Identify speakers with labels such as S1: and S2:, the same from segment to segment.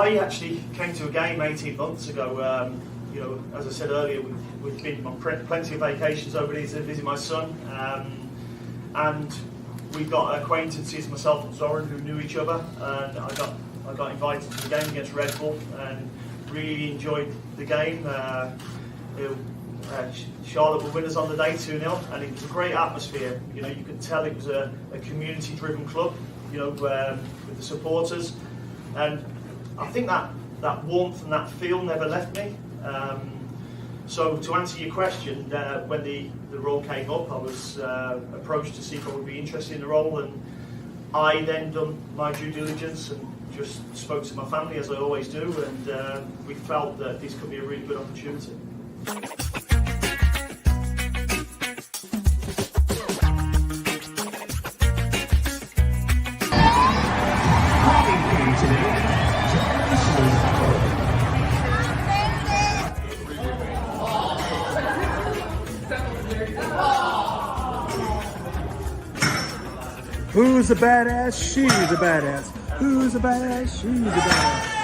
S1: I actually came to a game 18 months ago. You know, as I said earlier, we've been on plenty of vacations over these to visit my son, and we got acquaintances, myself and Zoran, who knew each other, and I got invited to the game against Red Bull and really enjoyed the game. Charlotte were winners on the day 2-0, and it was a great atmosphere. You know, you could tell it was a community-driven club, you know, with the supporters, and I think that warmth and that feel never left me. So to answer your question, when the role came up, I was approached to see if I would be interested in the role, and I then done my due diligence and just spoke to my family, as I always do, and we felt that this could be a really good opportunity.
S2: Who's a badass? She's a badass. Who's a badass? She's a badass.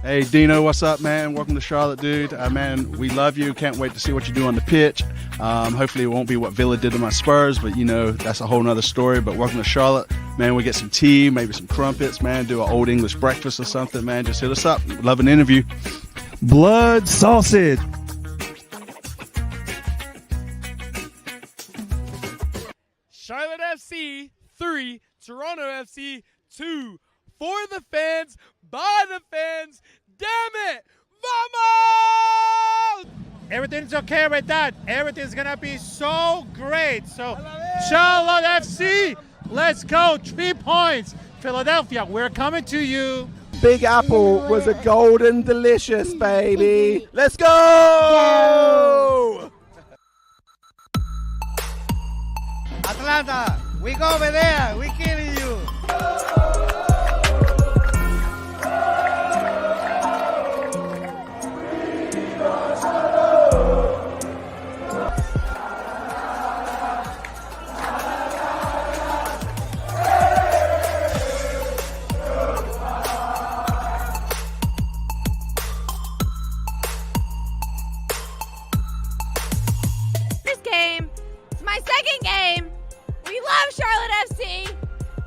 S3: Hey Dino, what's up, man? Welcome to Charlotte, dude. Man, we love you. Can't wait to see what you do on the pitch. Hopefully it won't be what Villa did to my Spurs, but you know, that's a whole nother story. But welcome to Charlotte. Man, we get some tea, maybe some crumpets, man. Do an old English breakfast or something, man. Just hit us up. Love an interview.
S2: Blood sausage.
S4: Charlotte FC 3, Toronto FC 2. For the fans, by the fans, damn it! Vamos!
S5: Everything's okay with that. Everything's gonna be so great. So, Charlotte FC, let's go. 3 points. Philadelphia, we're coming to you.
S2: Big Apple was a golden delicious, baby. Let's go!
S5: Atlanta, we go over there. We killing you.
S6: My second game. We love Charlotte FC.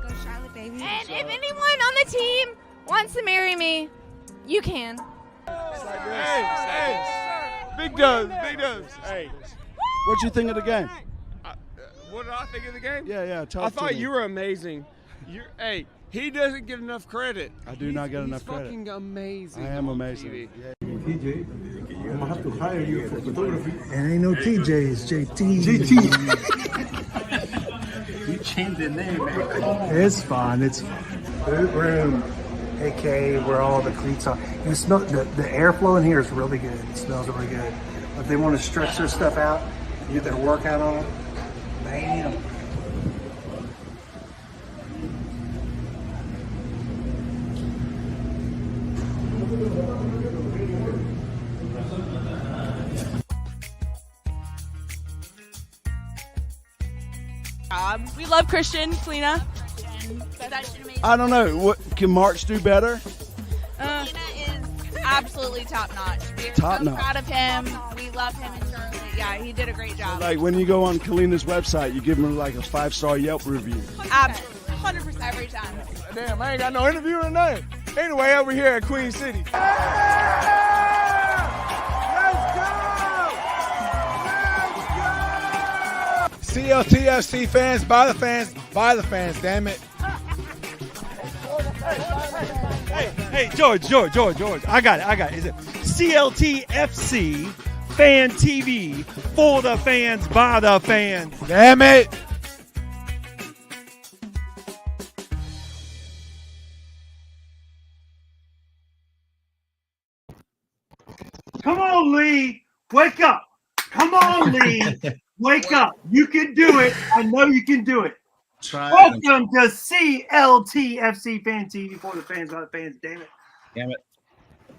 S7: Go Charlotte, baby.
S6: And if anyone on the team wants to marry me, you can.
S4: Hey, big dubs, big dubs. Hey,
S3: What'd you think of the game?
S4: what did I think of the game?
S3: Yeah, talk
S4: I
S3: to
S4: thought
S3: me.
S4: you were amazing. Hey, he doesn't get enough credit.
S3: I do not get enough credit.
S4: He's fucking amazing.
S3: I am
S4: on
S3: amazing.
S4: TV.
S3: Yeah.
S2: TJ, I'm gonna have to hire you for photography. And ain't no TJ, it's JT.
S8: You changed the name, man.
S2: It's fine. It's boot room, aka where all the cleats are. You smell the airflow in here is really good. It smells really good. If they want to stretch their stuff out, get their workout on, bam.
S7: We love Christian, Selena.
S3: I don't know. What can March do better?
S7: Selena is absolutely top notch. We're
S3: Top
S7: so
S3: notch.
S7: proud of him. We love him in Charlotte. Yeah, he did a great job.
S3: Like when you go on Kalina's website, you give them like a 5-star Yelp review.
S7: Absolutely, 100% every time.
S4: Damn, I ain't got no interview or nothing. Anyway, over here at Queen City.
S5: CLTFC fans, by the fans, damn it.
S9: Hey, George. I got it. Is it CLTFC Fan TV for the fans, by the fans?
S5: Damn it.
S10: Come on, Lee. Wake up. Come on, Lee. Wake up. You can do it. I know you can do it.
S2: Welcome to CLTFC Fan TV for the fans, by the fans. Damn it.
S3: Damn it.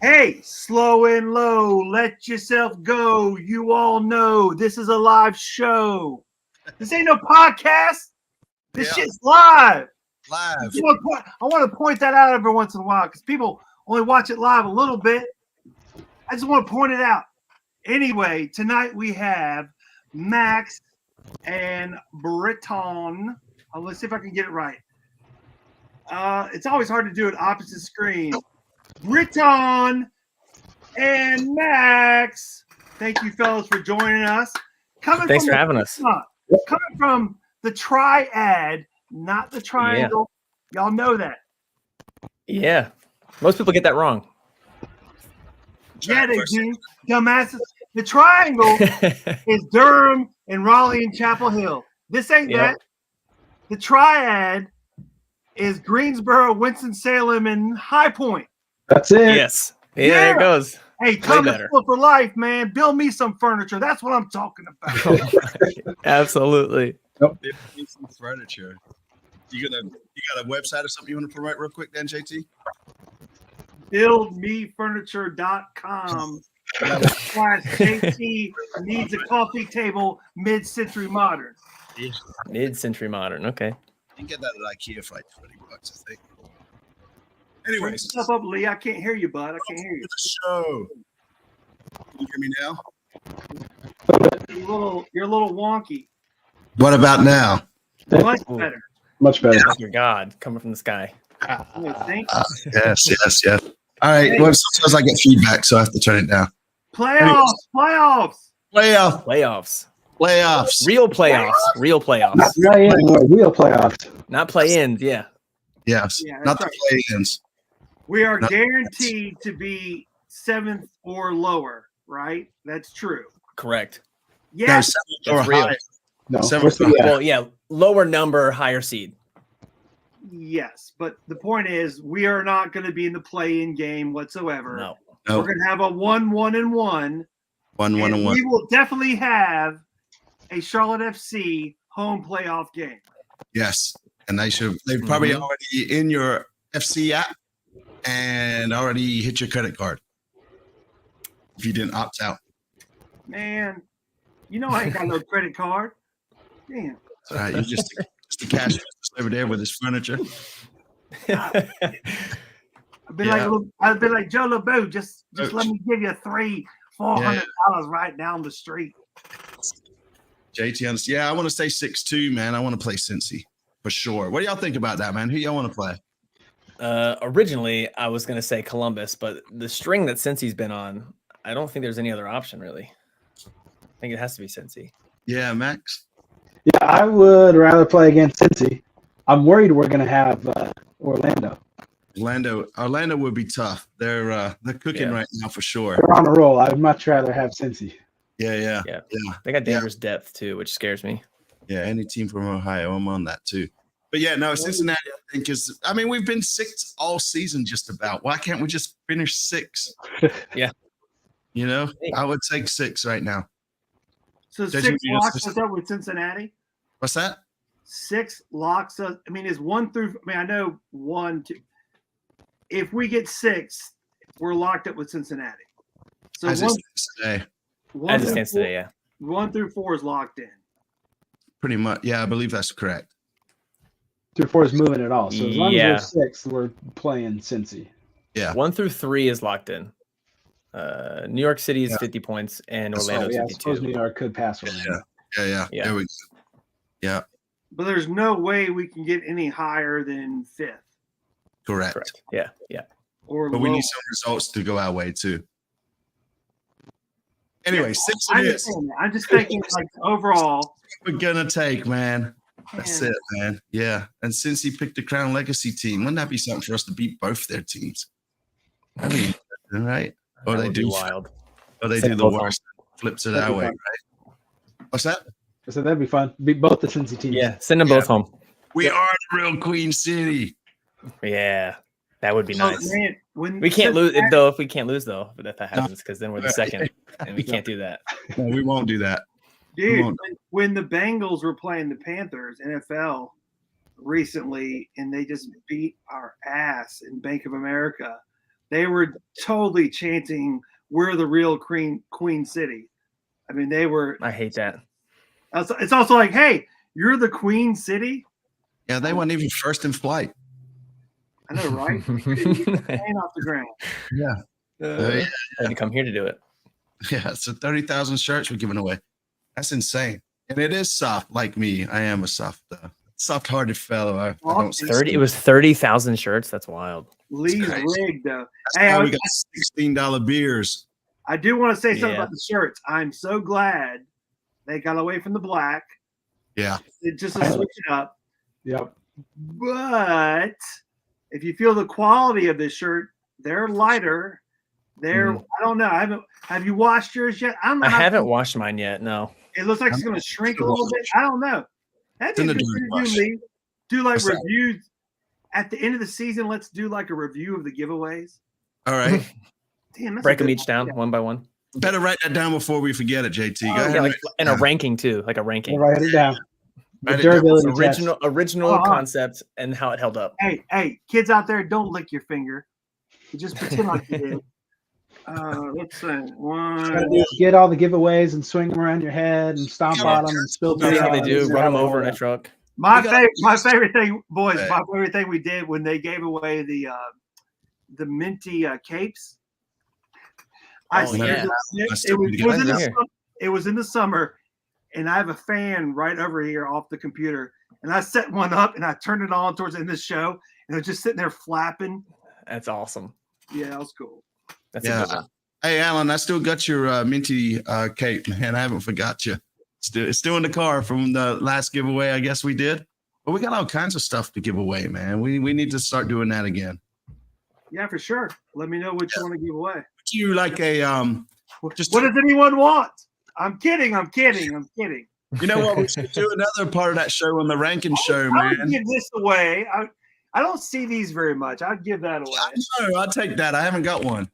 S2: Hey, slow and low. Let yourself go. You all know this is a live show. This ain't no podcast. This shit's live.
S3: Live.
S2: I want to point that out every once in a while because people only watch it live a little bit. I just want to point it out. Anyway, tonight we have Max and Britton. Let's see if I can get it right. It's always hard to do it opposite screen. Britton and Max. Thank you, fellas, for joining us.
S11: Thanks for having us.
S2: Coming from the triad, not the triangle. Yeah. Y'all know that.
S11: Yeah. Most people get that wrong.
S2: Yeah, they do. Dumbasses. The triangle is Durham and Raleigh and Chapel Hill. This ain't that. The triad is Greensboro, Winston-Salem, and High Point.
S8: That's it.
S11: Yes. Yeah, there it goes.
S2: Hey, Thomas for life, man. Build me some furniture. That's what I'm talking about.
S11: Absolutely.
S3: Build me some furniture. You got a website or something you want to promote real quick, then, JT?
S2: BuildMeFurniture.com. JT needs a coffee table mid-century modern.
S11: Mid-century modern. Okay.
S3: You can get that at IKEA for like $20, I think. Anyways,
S2: stuff up, Lee. I can't hear you, bud. I can't hear you.
S3: The show. Can you hear me now?
S2: You're a little wonky.
S3: What about now?
S2: Much better.
S8: Much better.
S11: Oh your God, coming from the sky.
S3: Yes. All right. Well, sometimes I get feedback, so I have to turn it down.
S2: Playoffs.
S11: Real playoffs. Real playoffs.
S8: Real playoffs.
S11: Not play-ins. Yeah.
S3: Yes. Not the play-ins.
S2: We are guaranteed to be 7th or lower, right? That's true.
S11: Correct.
S2: Yes.
S3: No, 7th or higher.
S8: No.
S11: Well, yeah. Lower number, higher seed.
S2: Yes, but the point is, we are not going to be in the play-in game whatsoever.
S11: No.
S2: We're going to have a 1-1-1.
S3: 1-1-1.
S2: We will definitely have a Charlotte FC home playoff game.
S3: Yes, and they've probably already in your FC app and already hit your credit card if you didn't opt out.
S2: Man, you know I ain't got no credit card. Damn.
S3: All right, you're just the cash over there with his furniture.
S2: I've been like Joe LeBeau. Just let me give you $400 right down the street.
S3: JT, I want to say 6-2, man. I want to play Cincy for sure. What do y'all think about that, man? Who y'all want to play?
S11: Originally, I was going to say Columbus, but the string that Cincy's been on, I don't think there's any other option, really. I think it has to be Cincy.
S3: Yeah, Max?
S8: Yeah, I would rather play against Cincy. I'm worried we're going to have Orlando.
S3: Orlando would be tough. They're cooking right now for sure.
S8: They're on a roll. I'd much rather have Cincy.
S3: Yeah.
S11: They got dangerous depth too, which scares me.
S3: Yeah, any team from Ohio, I'm on that too. But yeah, no, Cincinnati, I think is. I mean, we've been 6th all season, just about. Why can't we just finish 6?
S11: Yeah,
S3: you know, I would take 6 right now.
S2: So 6 locks us up with Cincinnati.
S3: What's that?
S2: 6 locks us. I mean, is 1 through. I mean, I know 1, 2. If we get 6, we're locked up with Cincinnati. So
S3: as it stands today.
S11: As it stands today, yeah.
S2: 1 through 4 is locked in.
S3: Pretty much, yeah. I believe that's correct.
S8: 2 4 is moving it all. So as long as we're 6, we're playing Cincy.
S3: Yeah.
S11: 1 through 3 is locked in. New York City is 50 points and Orlando is 52.
S8: I suppose New York could pass Orlando.
S3: Yeah. There we go. Yeah.
S2: But there's no way we can get any higher than 5th.
S3: Correct.
S11: Yeah.
S3: But we need some results to go our way too. Anyway, 6 it is.
S2: I'm just thinking like overall.
S3: We're gonna take, man. That's it, man. Yeah. And since he picked the Crown Legacy team, wouldn't that be something for us to beat both their teams? I mean, right? Or they do
S11: wild.
S3: Or they do the worst. Flips it our way, right? What's that?
S8: I said that'd be fun. Beat both the Cincy teams.
S11: Yeah, send them both home.
S3: We are the real Queen City.
S11: Yeah, that would be nice.
S2: Man,
S11: we can't lose though. If we can't lose though, if that happens, because then we're the second, and we can't do that.
S3: No, we won't do that.
S2: Dude, when the Bengals were playing the Panthers, NFL, recently, and they just beat our ass in Bank of America. They were totally chanting, "We're the real Queen City." I mean, they were.
S11: I hate that.
S2: It's also like, hey, you're the Queen City.
S3: Yeah, they weren't even first in flight.
S2: I know, right? Plane off the ground.
S3: Yeah.
S11: I had to come here to do it.
S3: Yeah, so 30,000 shirts we're giving away. That's insane. And it is soft, like me. I am a soft-hearted fellow. I don't
S11: 30. It was 30,000 shirts. That's wild.
S2: Lee's rigged though.
S3: That's why we got $16 beers.
S2: I do want to say something about the shirts. I'm so glad they got away from the black.
S3: Yeah.
S2: Just to switch it up.
S8: Yep.
S2: But if you feel the quality of this shirt, they're lighter. I don't know. Have you washed yours yet?
S11: I haven't washed mine yet. No.
S2: It looks like it's going to shrink a little bit. I don't know. That'd be a good thing to do, Lee. Do like reviews at the end of the season. Let's do like a review of the giveaways.
S3: All right.
S2: Damn,
S11: break them each down one by one.
S3: Better write that down before we forget it, JT. Go ahead.
S11: Yeah, and a ranking too, like a ranking.
S8: Write it down.
S3: Write it down.
S11: Original concept and how it held up.
S2: Hey, kids out there, don't lick your finger. Just pretend like you did. Let's see.
S8: Get all the giveaways and swing them around your head and stomp on them and spill.
S11: See how they do. Run them over in a truck.
S2: My favorite thing, boys. My favorite thing we did when they gave away the minty capes. It was in the summer, and I have a fan right over here off the computer, and I set one up and I turned it on towards the end of the show, and it was just sitting there flapping.
S11: That's awesome.
S2: Yeah, that was cool.
S11: That's a good one.
S3: Hey, Alan, I still got your minty cape, man. I haven't forgot you. It's still in the car from the last giveaway, I guess we did. But we got all kinds of stuff to give away, man. We need to start doing that again.
S2: Yeah, for sure. Let me know what you want to give away.
S3: Do you like a
S2: what does anyone want? I'm kidding.
S3: You know what? We should do another part of that show on the ranking show, man.
S2: I would give this away. I don't see these very much. I'd give that away.
S3: No, I'll take that. I haven't got one.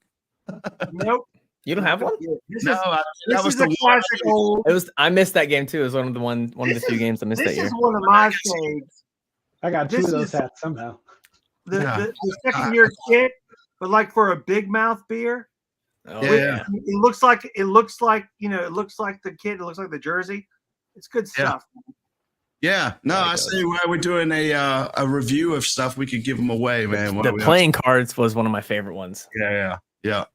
S2: Nope.
S11: You don't have one?
S2: This is a classic old.
S11: I missed that game too. It was one of the few games I missed that year.
S2: This is one of my saves.
S8: I got two of those hats somehow.
S2: The second year kit, but like for a big mouth beer.
S11: Oh, yeah.
S2: It looks like the kit. It looks like the jersey. It's good stuff.
S3: Yeah. No, I see why we're doing a review of stuff. We could give them away, man.
S11: The playing cards was one of my favorite ones.
S3: Yeah. Yeah,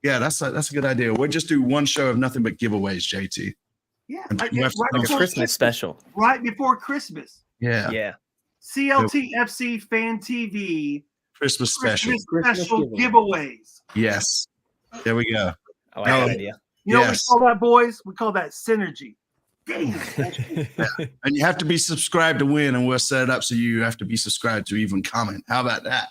S3: that's a good idea. We'll just do one show of nothing but giveaways, JT.
S2: Yeah,
S11: like a Christmas special.
S2: Right before Christmas.
S3: Yeah.
S2: CLT FC Fan TV
S3: Christmas special
S2: giveaways.
S3: Yes. There we go.
S11: I like that idea.
S2: You know what we call that, boys? We call that synergy. Damn.
S3: And you have to be subscribed to win, and we'll set it up so you have to be subscribed to even comment. How about that?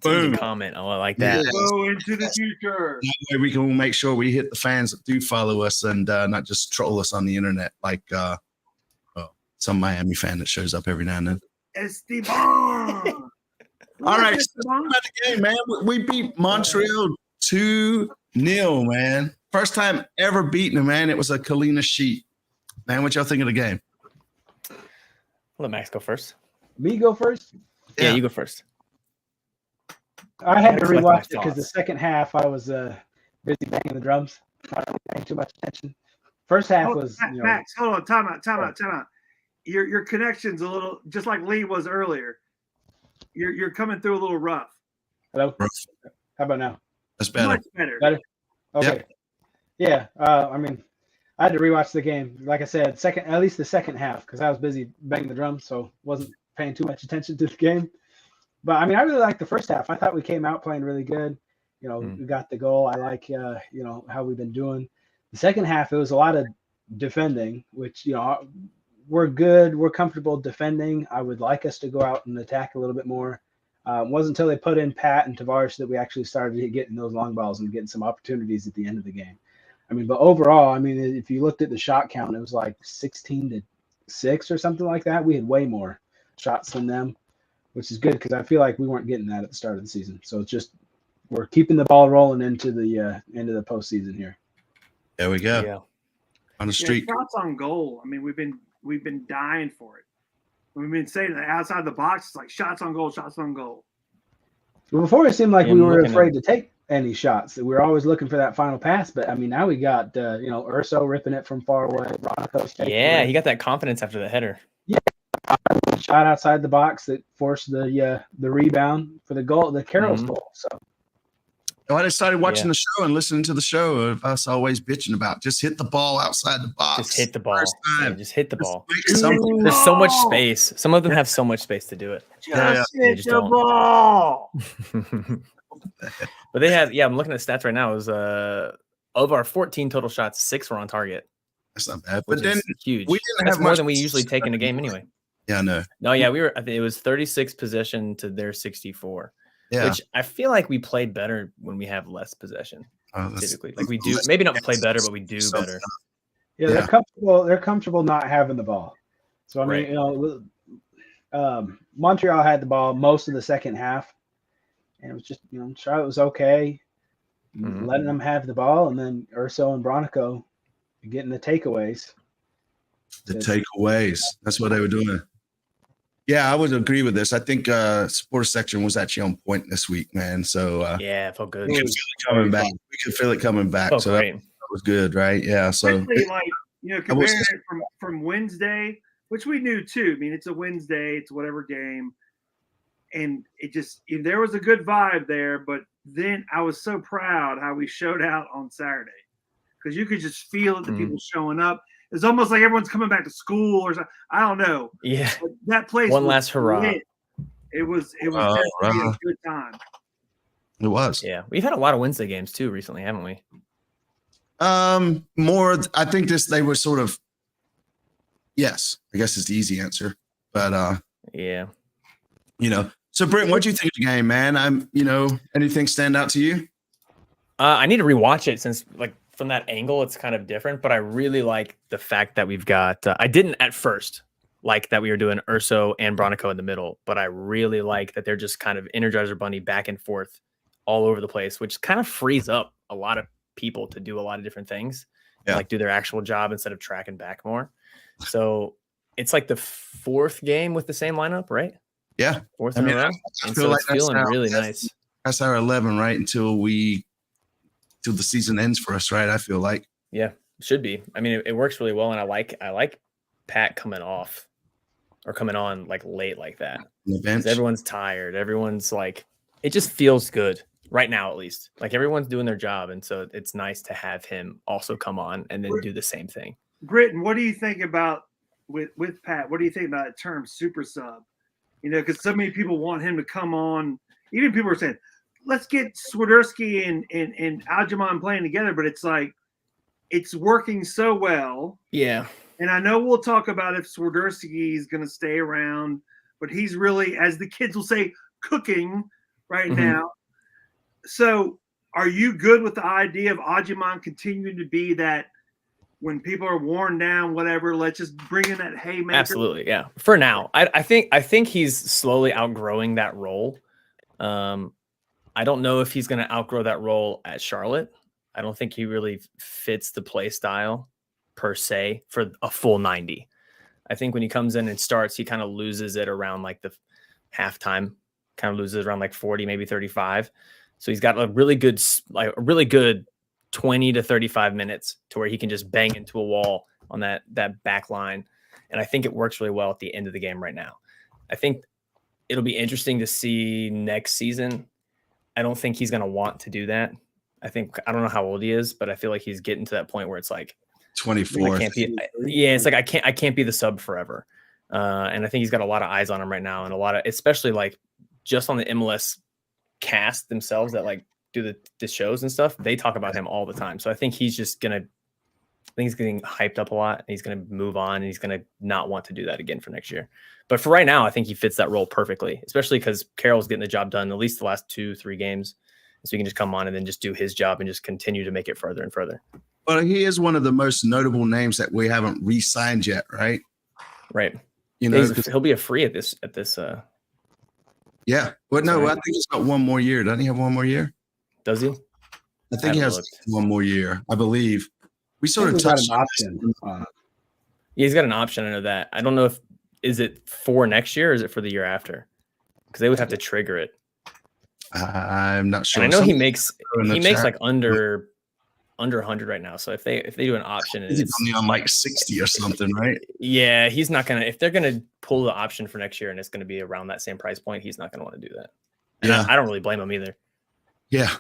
S11: Boom. Comment. Oh, I like that.
S2: Go into the future.
S3: That way we can make sure we hit the fans that do follow us and not just troll us on the internet like some Miami fan that shows up every now and then.
S2: Esteban.
S3: All right. About the game, man. We beat Montreal 2-0, man. First time ever beating them, man. It was a Kalina sheet. Man, what y'all think of the game?
S11: Let Max go first.
S8: Me go first?
S11: Yeah, you go first.
S8: I had to rewatch it because the second half I was busy banging the drums. I wasn't paying too much attention. First half was
S2: Max. Hold on, time out. Your connection's a little just like Lee was earlier. You're coming through a little rough.
S8: Hello. How about now?
S3: That's better.
S2: Much better.
S8: Better. Okay.
S3: Yep.
S8: Yeah. I mean, I had to rewatch the game. Like I said, at least the second half because I was busy banging the drums, so wasn't paying too much attention to the game. But I mean, I really liked the first half. I thought we came out playing really good. We got the goal. I like, how we've been doing. The second half, it was a lot of defending, which, we're good. We're comfortable defending. I would like us to go out and attack a little bit more. It wasn't until they put in Pat and Tavares that we actually started getting those long balls and getting some opportunities at the end of the game. I mean, but overall, if you looked at the shot count, it was like 16-6 or something like that. We had way more shots than them, which is good because I feel like we weren't getting that at the start of the season. So it's just we're keeping the ball rolling into the end of the postseason here.
S3: There we go.
S11: Yeah.
S3: On the street.
S2: Shots on goal. I mean, we've been dying for it.
S10: We've been saying that outside the box, it's like shots on goal, shots on goal.
S8: Well, before it seemed like
S11: Yeah,
S8: we
S11: I'm
S8: were
S11: looking
S8: afraid
S11: at-
S8: to take any shots. We were always looking for that final pass. But I mean, now we got Urso ripping it from far away. Bronico's taking
S11: Yeah,
S8: it.
S11: he got that confidence after the header.
S8: Shot outside the box that forced the rebound for the goal, the Carroll's
S11: Mhm.
S8: goal. So
S3: I just started watching
S11: Yeah.
S3: the show and listening to the show of us always bitching about just hit the ball outside the box.
S11: Just hit the ball.
S3: First
S11: Yeah,
S3: time.
S11: just hit the ball.
S3: Make something.
S11: There's so much space. Some of them have so much space to do it.
S10: Just
S11: They
S10: hit
S11: just
S10: the
S11: don't.
S10: ball.
S11: But they had, I'm looking at stats right now. It was of our 14 total shots, 6 were on target.
S3: That's not bad.
S11: Which
S3: But then
S11: is huge.
S3: we didn't
S11: That's
S3: have
S11: more
S3: much
S11: than we usually take in a game anyway.
S3: Yeah, I know.
S11: No, yeah, I think it was 36 possession to their 64.
S3: Yeah.
S11: Which I feel like we play better when we have less possession.
S3: That's-
S11: Typically, like we do, maybe not play better, but we do better.
S8: yeah,
S3: Yeah.
S8: they're comfortable. They're comfortable not having the ball. So I mean,
S11: Right.
S8: Montreal had the ball most of the second half, and it was just Charlotte was okay,
S11: Mhm.
S8: letting them have the ball, and then Urso and Bronico getting the takeaways.
S3: The takeaways. That's what they were doing. Yeah, I would agree with this. I think sports section was actually on point this week, man. So
S11: Yeah, it felt good.
S3: we could feel it coming back. We could feel it coming back.
S11: Felt
S3: So that
S11: great.
S3: was good, right? Yeah. So
S10: Especially like
S3: I will
S10: comparing
S3: say-
S10: it from Wednesday, which we knew too. I mean, it's a Wednesday, it's whatever game, and there was a good vibe there. But then I was so proud how we showed out on Saturday because you could just feel it, the people showing up. It's almost like everyone's coming back to school or something. I don't know.
S11: Yeah.
S10: But that place.
S11: One
S10: was
S11: last hurrah.
S10: lit. It was
S3: Oh,
S10: definitely
S3: wow.
S10: a good time.
S3: it was.
S11: Yeah, we've had a lot of Wednesday games too recently, haven't we?
S3: More. I think they were sort of. Yes, I guess is the easy answer. But
S11: Yeah.
S3: So Britton, what do you think of the game, man? Anything stand out to you?
S11: I need to rewatch it since from that angle, it's kind of different, but I really like the fact that we've got, I didn't at first like that we were doing Urso and Bronico in the middle, but I really like that they're just kind of Energizer Bunny back and forth all over the place, which kind of frees up a lot of people to do a lot of different things,
S3: Yeah.
S11: like do their actual job instead of tracking back more. So it's like the 4th game with the same lineup, right?
S3: Yeah.
S11: 4th
S3: I
S11: in
S3: mean,
S11: a row.
S3: I
S11: And
S3: feel
S11: so
S3: like
S11: it's
S3: that's
S11: feeling
S3: our-
S11: really
S3: that's-
S11: nice.
S3: That's our 11, right? Until the season ends for us, right? I feel like.
S11: Yeah, should be. I mean, it works really well, and I like Pat coming off or coming on late like that.
S3: On the
S11: 'Cause
S3: bench.
S11: everyone's tired. Everyone's it just feels good right now, at least. Like everyone's doing their job, and so it's nice to have him also come on and then do the same thing.
S10: Britton, what do you think about with Pat? What do you think about that term super sub? Because so many people want him to come on. Even people are saying, let's get Swiderski and Algernon playing together, but it's like it's working so well.
S11: Yeah.
S10: And I know we'll talk about if Swiderski is going to stay around, but he's really, as the kids will say, cooking right
S11: Mhm.
S10: now. So are you good with the idea of Algernon continuing to be that when people are worn down, whatever, let's just bring in that haymaker?
S11: Absolutely, yeah. For now, I think he's slowly outgrowing that role. I don't know if he's going to outgrow that role at Charlotte. I don't think he really fits the play style per se for a full 90. I think when he comes in and starts, he kind of loses it around the halftime, kind of loses around 40, maybe 35. So he's got a really good 20 to 35 minutes to where he can just bang into a wall on that back line. And I think it works really well at the end of the game right now. I think it'll be interesting to see next season. I don't think he's going to want to do that. I don't know how old he is, but I feel like he's getting to that point where it's
S3: 24.
S11: It's I can't be the sub forever. And I think he's got a lot of eyes on him right now, and a lot of, especially just on the MLS cast themselves that do the shows and stuff. They talk about him all the time. So I think he's just gonna. I think he's getting hyped up a lot. And he's gonna move on, and he's gonna not want to do that again for next year. But for right now, I think he fits that role perfectly, especially because Carroll's getting the job done at least the last 2-3 games. So he can just come on and then just do his job and just continue to make it further and further.
S3: Well, he is one of the most notable names that we haven't re-signed yet, right?
S11: Right.
S3: Because
S11: he'll be a free at this.
S3: Yeah. Well, no, I think he's got one more year. Doesn't he have one more year?
S11: Does he?
S3: I think he has one more year, I believe. We sort of touched
S8: an option.
S11: Yeah, he's got an option. I know that. I don't know is it for next year or is it for the year after? Because they would have to trigger it.
S3: I'm not sure.
S11: And I know he makes like under 100 right now. So if they do an option, and
S3: it's only on like 60 or something, right?
S11: Yeah, he's not gonna. If they're gonna pull the option for next year and it's gonna be around that same price point, he's not gonna want to do that. And I don't really blame him either.
S3: Yeah.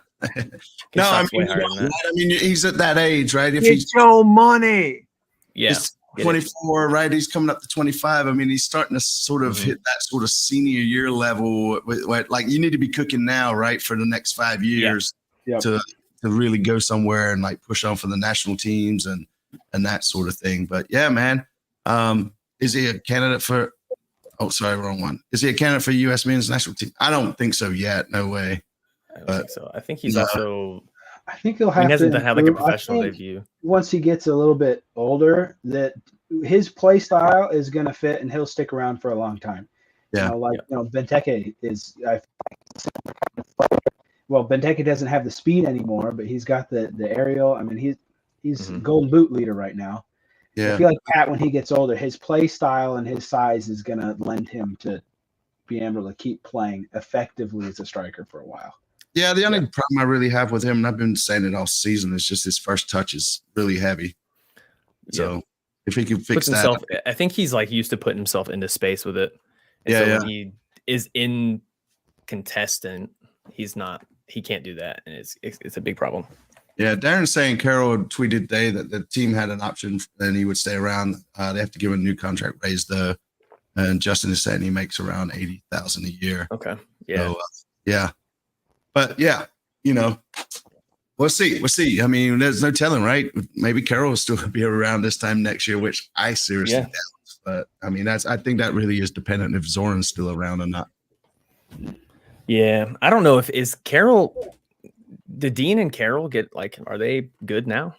S3: No, I mean, he's at that age, right? If
S10: he's your money.
S11: Yeah.
S3: He's 24, right? He's coming up to 25. I mean, he's starting to sort of hit that sort of senior year level. Like you need to be cooking now, right, for the next 5 years to really go somewhere and like push on for the national teams and that sort of thing. But yeah, man, is he a candidate for? Oh, sorry, wrong one. Is he a candidate for U.S. men's national team? I don't think so yet. No way.
S11: I don't think so. I think he's also.
S8: I think he'll have
S11: to have like a professional debut.
S8: Once he gets a little bit older, that his play style is going to fit, and he'll stick around for a long time.
S3: Yeah,
S8: Benteke is. Benteke doesn't have the speed anymore, but he's got the aerial. I mean, he's Golden Boot leader right now.
S3: Yeah,
S8: I feel like Pat, when he gets older, his play style and his size is going to lend him to be able to keep playing effectively as a striker for a while.
S3: Yeah, the only problem I really have with him, and I've been saying it all season, is just his first touch is really heavy. So if he can fix that,
S11: I think he's like used to putting himself into space with it. And so when he is in contestant, he can't do that, and it's a big problem.
S3: Yeah, Darren's saying Carroll tweeted today that the team had an option and he would stay around. They have to give him a new contract raise though, and Justin is saying he makes around $80,000 a year.
S11: Okay, yeah,
S3: so, But yeah, we'll see. We'll see. I mean, there's no telling, right? Maybe Carroll will still be around this time next year, which I seriously doubt. But I mean, I think that really is dependent if Zoran's still around or not.
S11: Yeah, I don't know if is Carroll. Did Dean and Carroll get are they good now?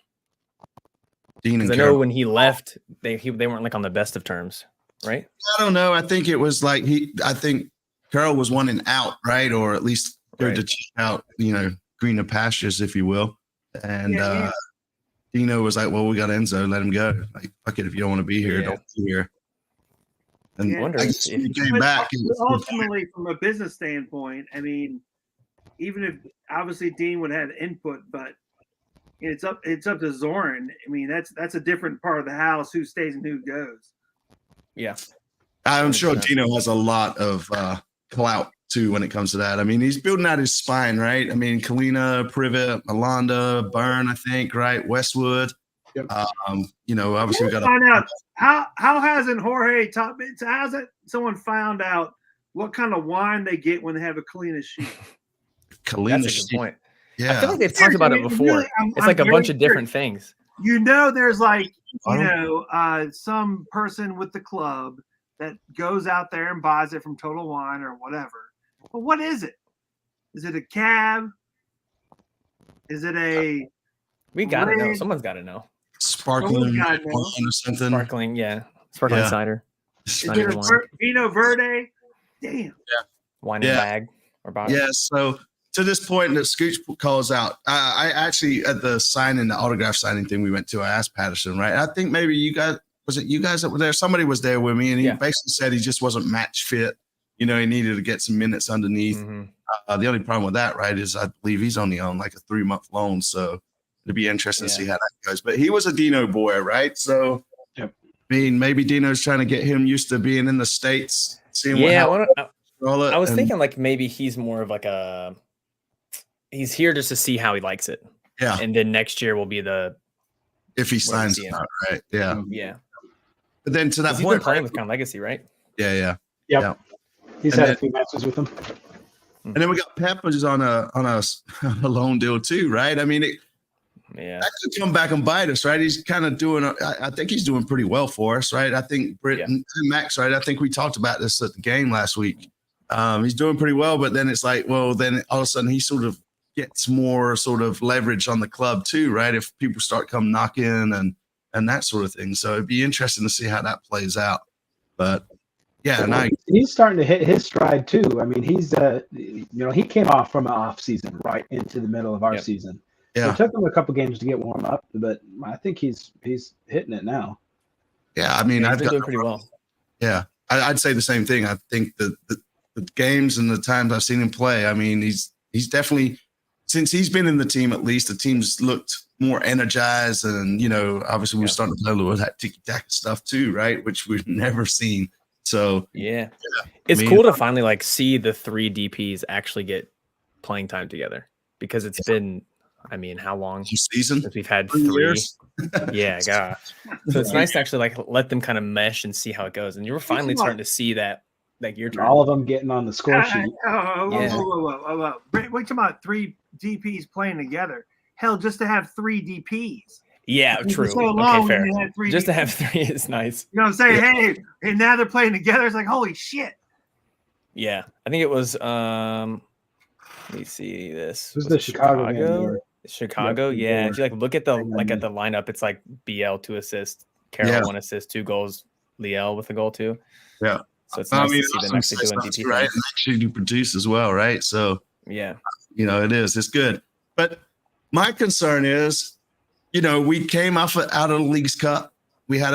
S3: Dean and
S11: I know when he left, they weren't like on the best of terms, right?
S3: I don't know. I think it was like I think Carroll was wanting out, right, or at least go to check out, greener pastures, if you will. And Dino was like, "Well, we got Enzo. Let him go. Like, fuck it. If you don't want to be here, don't be here." And
S11: wonder
S3: if he came back.
S10: Ultimately, from a business standpoint, I mean, even if obviously Dean would have input, but it's up to Zoran. I mean, that's a different part of the house, who stays and who goes.
S11: Yeah,
S3: I'm sure Dino has a lot of clout too when it comes to that. I mean, he's building out his spine, right? I mean, Kalina, Privet, Alonda, Byrne, I think, right? Westwood.
S8: Yep.
S3: Obviously we got to
S10: find out how hasn't Jorge hasn't someone found out what kind of wine they get when they have a Kalina sheep?
S3: Kalina
S11: That's a good point.
S3: Yeah,
S11: I feel like they've talked about it before. It's like a bunch of different things.
S10: There's like some person with the club that goes out there and buys it from Total Wine or whatever. But what is it? Is it a cab? Is it a?
S11: We got to know. Someone's got to know.
S3: Sparkling wine or something.
S11: Sparkling cider.
S10: Is it a Vino Verde? Damn.
S3: Yeah.
S11: Wine in a bag or bottle.
S3: Yeah. So to this point, that Scooch calls out. I actually at the autograph signing thing we went to, I asked Patterson, right? I think maybe you guys that were there? Somebody was there with me, and he basically said he just wasn't match fit. He needed to get some minutes underneath. Mm-hmm. The only problem with that, right, is I believe he's only on like a 3-month loan, so it'd be interesting to see how that goes. But he was a Dino boy, right? So, I mean, maybe Dino's trying to get him used to being in the States, seeing
S11: I was thinking like maybe he's more of like he's here just to see how he likes it.
S3: Yeah.
S11: And then next year will be
S3: if he signs it, right? Yeah.
S11: Yeah.
S3: But then to that
S11: point, he's been playing with Crown Legacy, right?
S3: Yeah.
S8: Yep. He's had a few matches with him.
S3: And then we got Peppers on a loan deal too, right? I mean, that could come back and bite us, right? He's kind of doing. I think he's doing pretty well for us, right? I think Britton and Max, right? I think we talked about this at the game last week. He's doing pretty well, but then it's like, well, then all of a sudden he sort of gets more sort of leverage on the club too, right? If people start come knocking and that sort of thing. So it'd be interesting to see how that plays out. But
S8: he's starting to hit his stride too. I mean, he's he came off from an off season right into the middle of our season.
S3: Yeah,
S8: so it took him a couple games to get warm up, but I think he's hitting it now.
S3: Yeah, I mean,
S11: I've been doing pretty well.
S3: Yeah, I'd say the same thing. I think the games and the times I've seen him play, I mean, he's definitely, since he's been in the team, at least the team's looked more energized, and obviously we're starting to play a little of that tiki-taka stuff too, right? Which we've never seen. So
S11: it's cool to finally like see the 3 DPs actually get playing time together, because it's been, I mean, how long
S3: season
S11: since we've had
S3: 3
S11: 3
S3: years?
S11: Yeah, God. So it's nice to actually like let them kind of mesh and see how it goes, and you're finally starting to see that, like your turn.
S8: All of them getting on the score sheet.
S10: Whoa. We're talking about 3 DPs playing together. Hell, just to have 3 DPs.
S11: Yeah, true.
S10: So long
S11: okay, fair. Just
S10: DPs.
S11: to have 3 is nice.
S10: You know what I'm saying? Hey, and now they're playing together. It's like, holy shit.
S11: Yeah, I think it was. Let me see this.
S8: Who's the Chicago game?
S11: Chicago, yeah. If you like look at the at the lineup, it's like BL 2 assists, Carroll 1 assist, 2 goals, Liel with a goal too.
S3: Yeah.
S11: So it's nice to see them actually doing DP,
S3: right? And actually do produce as well, right? So
S11: yeah,
S3: it is. It's good. But my concern is, we came out of the Leagues Cup. We had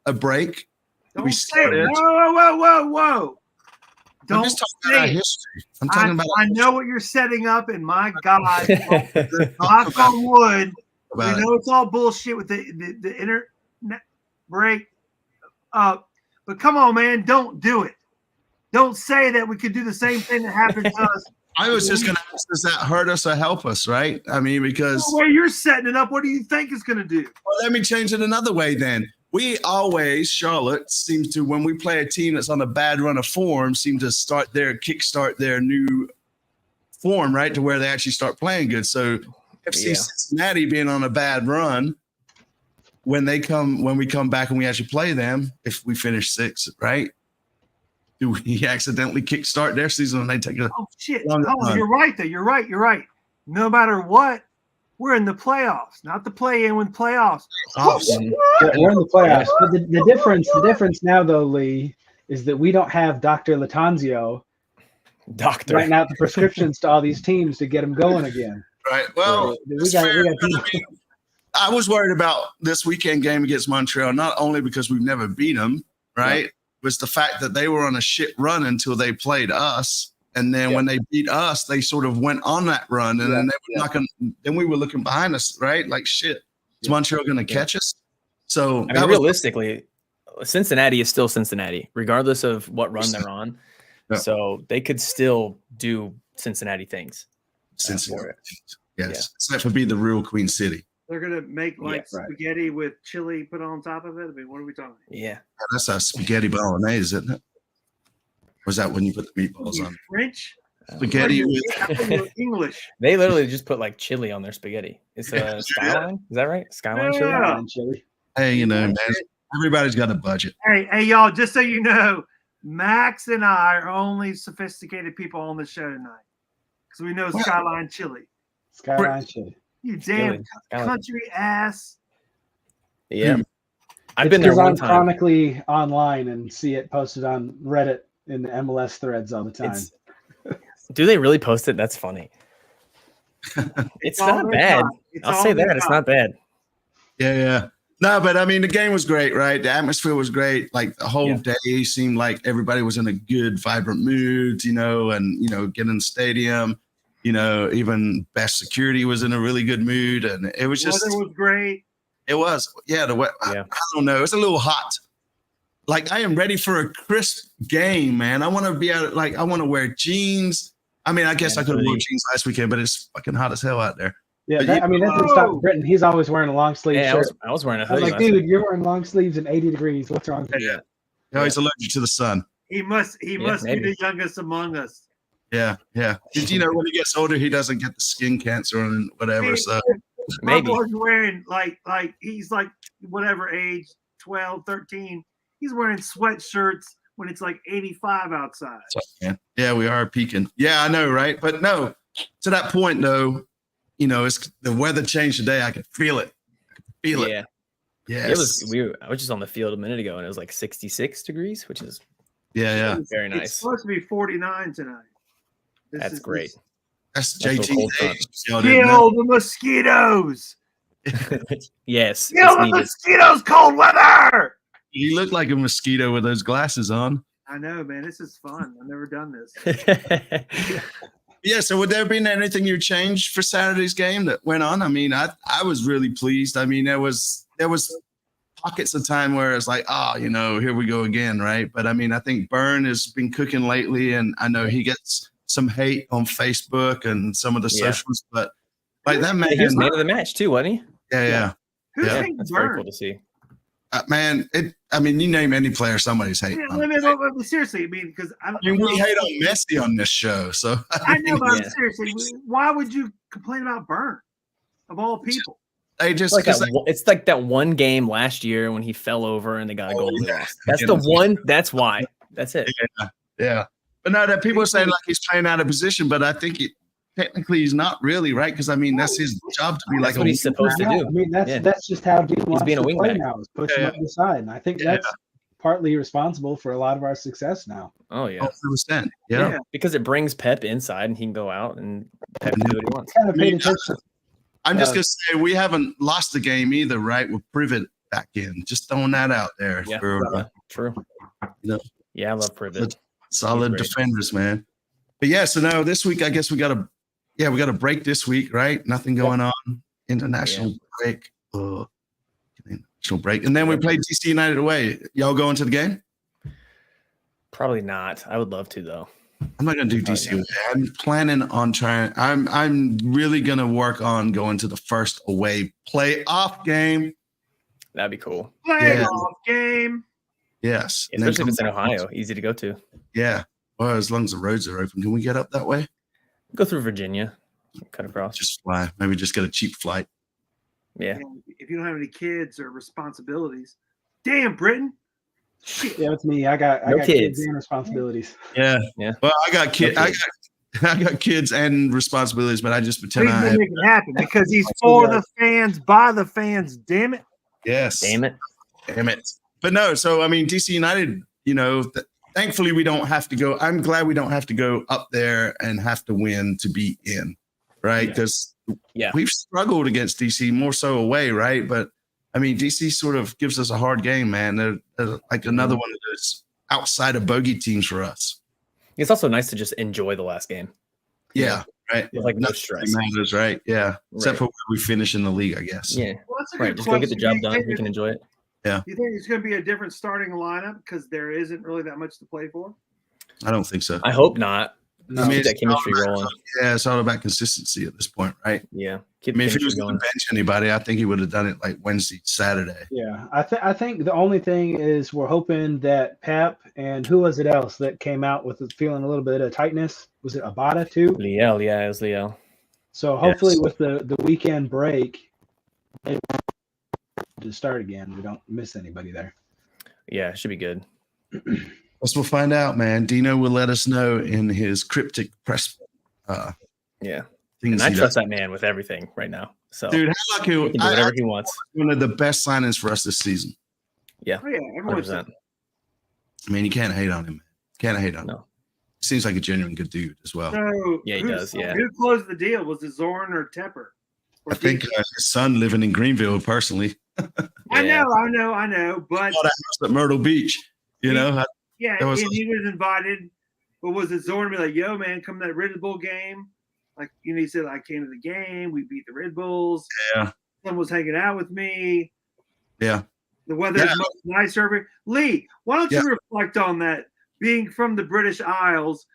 S3: a break.
S10: Don't say it. Whoa.
S3: I'm just talking about history. I'm talking about.
S10: I know what you're setting up, and my God, knock on wood. We know it's all bullshit with the internet break up. But come on, man, don't do it. Don't say that we could do the same thing that happened to us.
S3: I was just going to ask, does that hurt us or help us, right? I mean, because
S10: the way you're setting it up, what do you think it's going to do?
S3: Well, let me change it another way then. We always, Charlotte, seems to, when we play a team that's on a bad run of form, seem to kickstart their new form, right, to where they actually start playing good. So FC Cincinnati being on a bad run, when we come back and we actually play them, if we finish 6th, right? Do we accidentally kickstart their season and they take a
S10: shit? Oh, you're right there. You're right. No matter what, we're in the playoffs, not the play-in with playoffs.
S8: We're in the playoffs. But the difference now, though, Lee, is that we don't have Dr. Latanzio writing out the prescriptions to all these teams to get them going again.
S3: Right. Well, I was worried about this weekend game against Montreal, not only because we've never beat them, right? Yeah. Was the fact that they were on a shit run until they played us. And then when they beat us, they sort of went on that run, and then they were then we were looking behind us, right? Like, shit, is Montreal going to catch us? So
S11: I mean, realistically, Cincinnati is still Cincinnati, regardless of what run they're on. Yeah. So they could still do Cincinnati things.
S3: Cincinnati, yes, except for being the real Queen City.
S10: They're going to make spaghetti with chili put on top of it. I mean, what are we talking?
S11: Yeah,
S3: that's a spaghetti bolognese, isn't it? Or is that when you put the meatballs on?
S10: French
S3: spaghetti with
S10: English.
S11: They literally just put like chili on their spaghetti. It's a Skyline, is that right? Skyline chili.
S3: Hey, man, everybody's got a budget.
S10: Hey, y'all! Just so you know, Max and I are only sophisticated people on the show tonight because we know Skyline chili.
S8: Skyline chili.
S10: You damn country ass.
S11: Yeah. I've been there one time.
S8: I'm chronically online and see it posted on Reddit in the MLS threads all the time.
S11: Do they really post it? That's funny. It's not bad. I'll say that. It's not bad.
S3: Yeah. No, but I mean, the game was great, right? The atmosphere was great. Like the whole day seemed like everybody was in a good, vibrant mood, and, get in the stadium. Even best security was in a really good mood, and it was just.
S10: Weather was great.
S3: It was, I don't know. It's a little hot. Like, I am ready for a crisp game, man. I want to be out. Like, I want to wear jeans. I mean, I guess I could have worn jeans last weekend, but it's fucking hot as hell out there.
S8: Yeah, that doesn't stop Britton. He's always wearing a long sleeve shirt.
S11: I was wearing a hoodie.
S8: I'm like, dude, you're wearing long sleeves and 80 degrees. What's wrong with you?
S3: Yeah. He's allergic to the sun.
S10: He must be the youngest among us.
S3: Yeah. When he gets older, he doesn't get the skin cancer and whatever. So
S10: maybe he's wearing like he's like whatever age, 12, 13. He's wearing sweatshirts when it's like 85 outside.
S3: Yeah, we are peaking. Yeah, I know, right? But no, to that point though, it's the weather changed today. I could feel it.
S11: Yeah.
S3: Yes.
S11: I was just on the field a minute ago and it was like 66 degrees, which is very nice.
S10: It's supposed to be 49 tonight.
S11: That's great.
S3: That's JT.
S10: Kill the mosquitoes.
S11: Yes.
S10: Kill the mosquitoes, cold weather.
S3: You look like a mosquito with those glasses on.
S10: I know, man. This is fun. I've never done this.
S3: Yeah, so would there have been anything you changed for Saturday's game that went on? I mean, I was really pleased. I mean, there was pockets of time where it's like, here we go again, right? But I mean, I think Byrne has been cooking lately, and I know he gets some hate on Facebook and some of the socials, but like that man,
S11: he was man of the match too, wasn't he?
S3: Yeah.
S11: That's very cool to see.
S3: Man, you name any player, somebody's hating.
S10: Seriously, I mean, because
S3: we hate on Messi on this show, so
S10: I know, but seriously, why would you complain about Byrne of all people?
S3: They just
S11: it's like that one game last year when he fell over and they got a goal. That's the one. That's why. That's it.
S3: Yeah. But no, that people are saying like he's playing out of position, but I think technically he's not really, right? Because I mean that's his job to be
S11: that's what he's supposed to do.
S8: I mean that's just how Dean wants
S11: being a
S8: to play
S11: wingback
S8: now. Is push him up the side, and I think that's partly responsible for a lot of our success now.
S11: Oh yeah,
S3: 100%. Yeah,
S11: because it brings Pep inside and he can go out and Pep can do what he wants.
S8: Kind of paid attention.
S3: I'm just gonna say we haven't lost the game either, right? With Privet back in, just throwing that out there.
S11: Yeah, true. Yeah, I love Privet.
S3: Solid defenders, man. But yeah, so now this week, I guess we got a break this week, right? Nothing going on. International break. International break, and then we played DC United away. Y'all going to the game?
S11: Probably not. I would love to though.
S3: I'm not gonna do DC away. I'm planning on trying. I'm really gonna work on going to the first away playoff game.
S11: That'd be cool.
S10: Playoff game.
S3: Yes,
S11: especially if it's in Ohio, easy to go to.
S3: Yeah, well, as long as the roads are open, can we get up that way?
S11: Go through Virginia, cut across.
S3: Just fly. Maybe just get a cheap flight.
S11: Yeah.
S10: If you don't have any kids or responsibilities, damn, Britton.
S8: Shit. Yeah, it's me. I got kids and responsibilities.
S3: Yeah. Well, I got kids. I got kids and responsibilities, but I just pretend I
S10: make it happen because he's for the fans, by the fans. Damn it.
S3: Yes.
S11: Damn it.
S3: But no, so I mean, DC United. Thankfully we don't have to go. I'm glad we don't have to go up there and have to win to be in, right? Because we've struggled against DC more so away, right? But I mean, DC sort of gives us a hard game, man. They're like another one of those outside of bogey teams for us.
S11: It's also nice to just enjoy the last game.
S3: Yeah, right.
S11: With like no stress.
S3: Matters, right? Yeah, except for where we finish in the league, I guess.
S11: Yeah,
S10: well, that's a
S11: right.
S10: good
S11: Just go get the job done. We can enjoy it.
S3: Yeah.
S10: You think it's going to be a different starting lineup because there isn't really that much to play for?
S3: I don't think so.
S11: I hope not.
S3: No, I mean,
S11: keep that chemistry rolling.
S3: Yeah, it's all about consistency at this point, right?
S11: Yeah.
S3: I mean, if he was going to bench anybody, I think he would have done it like Wednesday, Saturday.
S8: Yeah, I think the only thing is we're hoping that Pep and who was it else that came out with feeling a little bit of tightness? Was it Abada too?
S11: Liel, yeah, it was Liel.
S8: So hopefully with the weekend break, they to start again. We don't miss anybody there.
S11: Yeah, it should be good.
S3: Guess we'll find out, man. Dino will let us know in his cryptic press.
S11: And I trust that man with everything right now. So,
S3: dude, how lucky
S11: he can do whatever he wants.
S3: One of the best signings for us this season.
S11: Yeah,
S10: 100%.
S3: I mean, you can't hate on him. Can't hate on him. Seems like a genuine good dude as well.
S10: So
S11: yeah, he does. Yeah.
S10: Who closed the deal? Was it Zorn or Tepper?
S3: I think his son living in Greenville personally.
S10: I know. But
S3: bought a house at Myrtle Beach, you know.
S10: He was invited. But was it Zorn be like, yo, man, come to that Red Bull game? Like, he said, I came to the game. We beat the Red Bulls.
S3: Yeah.
S10: Someone was hanging out with me.
S3: Yeah.
S10: The weather is much nicer. Lee, why don't you reflect on that? Being from the British Isles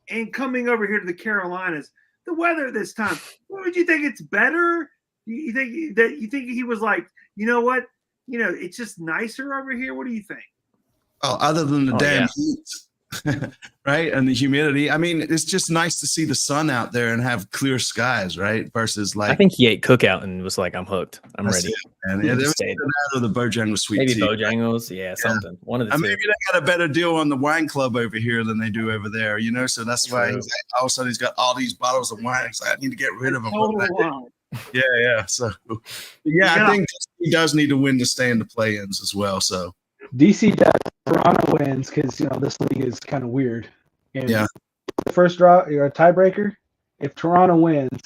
S10: and coming over here to the Carolinas, the weather this time, would you think it's better? You think he was like, you know what? It's just nicer over here. What do you think?
S3: Oh, other than the damn heat, right? And the humidity. I mean, it's just nice to see the sun out there and have clear skies, right? Versus like,
S11: I think he ate cookout and was like, I'm hooked. I'm ready.
S3: And there was out of the Bojangles sweet tea.
S11: Maybe Bojangles, something. One of the two.
S3: Maybe they got a better deal on the wine club over here than they do over there, So that's why he's like, all of a sudden he's got all these bottles of wine. He's like, I need to get rid of them. Yeah. So, I think he does need to win to stay in the play-ins as well. So,
S8: DC does. Toronto wins because this league is kind of weird. And the first draw, you're a tiebreaker. If Toronto wins,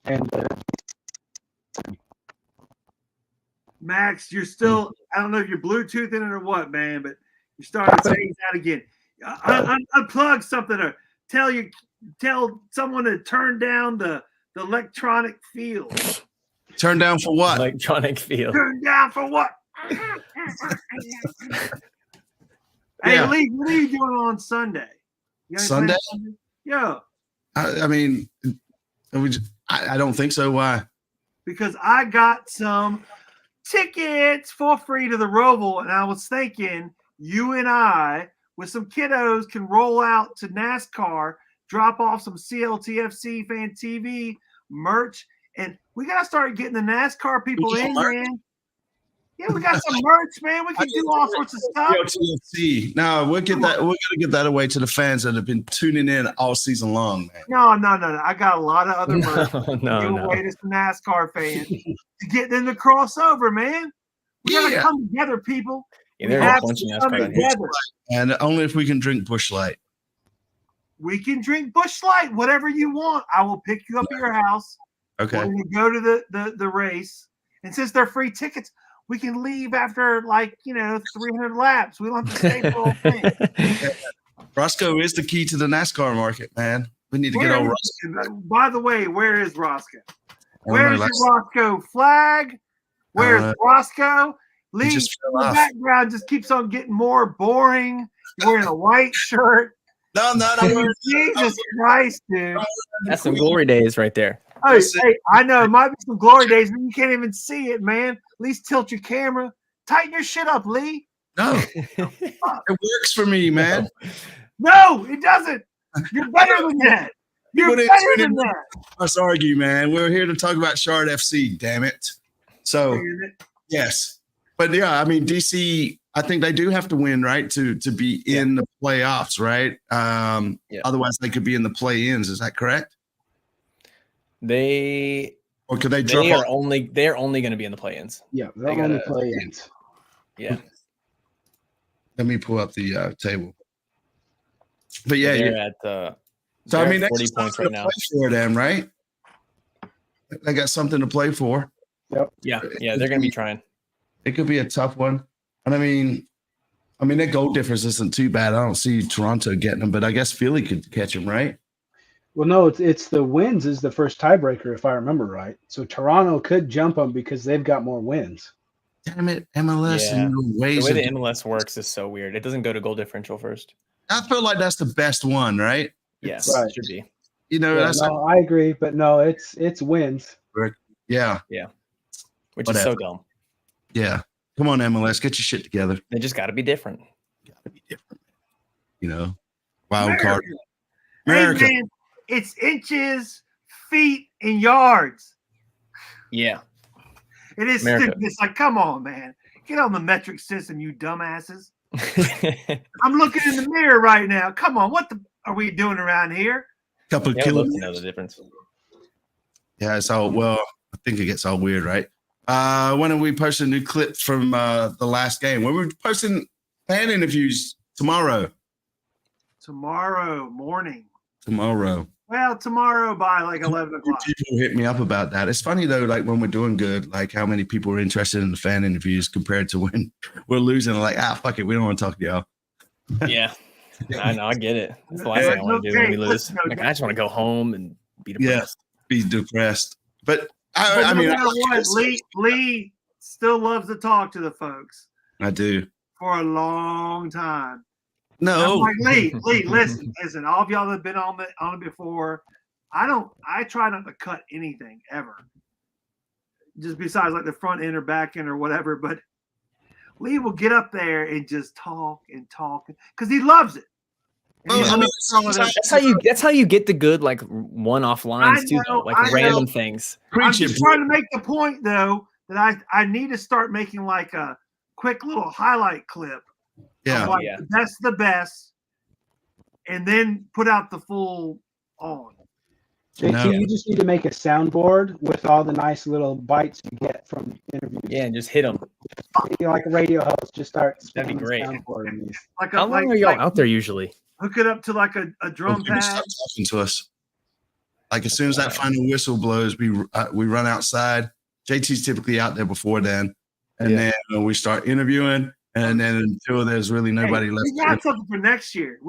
S8: and
S10: Max, you're still. I don't know if you're Bluetoothing it or what, man, but you're starting to phase out again. Unplug something or tell someone to turn down the electronic field.
S3: Turn down for what?
S11: Electronic field.
S10: Turn down for what? Hey,
S3: Yeah.
S10: Lee, what are you doing on Sunday? You got any plans
S3: Sunday?
S10: Yeah.
S3: I mean, I don't think so. Why?
S10: Because I got some tickets for free to the Roval, and I was thinking you and I, with some kiddos, can roll out to NASCAR, drop off some CLTFC Fan TV merch, and we got to start getting the NASCAR people in, man. Yeah, we got some merch, man. We can do all sorts of stuff.
S3: CLTFC. No, we'll get that. We're gonna get that away to the fans that have been tuning in all season long, man.
S10: No. I got a lot of other merch.
S11: No.
S10: Away to some NASCAR fans to get them to cross over, man. We gotta come together, people.
S11: Yeah, there's a bunch of NASCAR down here.
S3: And only if we can drink Busch Light.
S10: We can drink Busch Light, whatever you want. I will pick you up at your house.
S3: Okay.
S10: When we go to the race, and since they're free tickets, we can leave after 300 laps. We don't have to stay for the whole thing.
S3: Roscoe is the key to the NASCAR market, man. We need to get on Roscoe.
S10: By the way, where is Roscoe? Where's your Roscoe flag? Where's Roscoe? Lee, the background just keeps on getting more boring. You're wearing a white shirt.
S3: No.
S10: Jesus Christ, dude.
S11: That's some glory days right there.
S10: Hey, I know it might be some glory days, but you can't even see it, man. At least tilt your camera. Tighten your shit up, Lee.
S3: No. It works for me, man.
S10: No, it doesn't. You're better than that. You're better than that.
S3: Let's argue, man. We're here to talk about Shard FC, damn it. So, yes. But yeah, I mean, DC, I think they do have to win, right, to be in the playoffs, right? Otherwise, they could be in the play-ins. Is that correct?
S11: Or
S3: could they drop off?
S11: They're only going to be in the play-ins.
S8: Yeah, they're going to play-ins.
S11: Yeah.
S3: Let me pull up the table. But yeah,
S11: they're at
S3: so I mean,
S11: that's 40
S3: that's
S11: points
S3: something
S11: right
S3: to
S11: now.
S3: play for them, right? They got something to play for.
S8: Yep.
S11: Yeah, they're going to be trying.
S3: It could be a tough one, and I mean, their goal difference isn't too bad. I don't see Toronto getting them, but I guess Philly could catch them, right?
S8: Well, no, it's the wins is the first tiebreaker, if I remember right. So Toronto could jump them because they've got more wins.
S3: Damn it, MLS
S11: Yeah.
S3: and ways.
S11: The way the MLS works is so weird. It doesn't go to goal differential first.
S3: I feel like that's the best one, right?
S11: Yes,
S8: Right.
S11: it should be.
S8: I agree, but no, it's wins.
S3: Yeah.
S11: Which
S3: Whatever.
S11: is so dumb.
S3: Yeah. Come on, MLS, get your shit together.
S11: They just got to be different.
S3: Wild card.
S10: America. Hey, man, it's inches, feet, and yards.
S11: Yeah.
S10: It is stupid. It's like, come on, man. Get on the metric system, you dumbasses. I'm looking in the mirror right now. Come on, what are we doing around here?
S3: Couple of
S11: I'd love to
S3: kilometers.
S11: know the difference.
S3: Yeah, it's all I think it gets all weird, right? When are we posting a new clip from the last game? When we're posting fan interviews tomorrow.
S10: Tomorrow morning.
S3: Tomorrow.
S10: Well, tomorrow by like 11 o'clock.
S3: People hit me up about that. It's funny though, like when we're doing good, like how many people are interested in the fan interviews compared to when we're losing. Like, fuck it, we don't want to talk to y'all.
S11: Yeah. I know, I get it. That's the last thing I want to do when we lose. Like, I just want to go home and be depressed.
S3: Be depressed. But
S10: I mean, Lee still loves to talk to the folks.
S3: I do.
S10: For a long time.
S3: No.
S10: I'm like, Lee, listen. All of y'all that have been on it before, I try not to cut anything ever. Just besides like the front end or back end or whatever. But Lee will get up there and just talk because he loves it.
S11: That's how you get the good like one-off lines too, though, like random things.
S10: I'm just trying to make the point though that I need to start making like a quick little highlight clip.
S3: Yeah.
S10: Like that's the best, and then put out the full on.
S8: JT, you just need to make a soundboard with all the nice little bites you get from interviews.
S11: Yeah, and just hit them.
S8: Like a radio host, just start.
S11: That'd be great.
S10: How
S11: long are y'all out there usually?
S10: Hook it up to like a drum pad.
S3: Stop talking to us. Like as soon as that final whistle blows, we run outside. JT's typically out there before then, and then we start interviewing. And then until there's really nobody left.
S10: We got something for next year.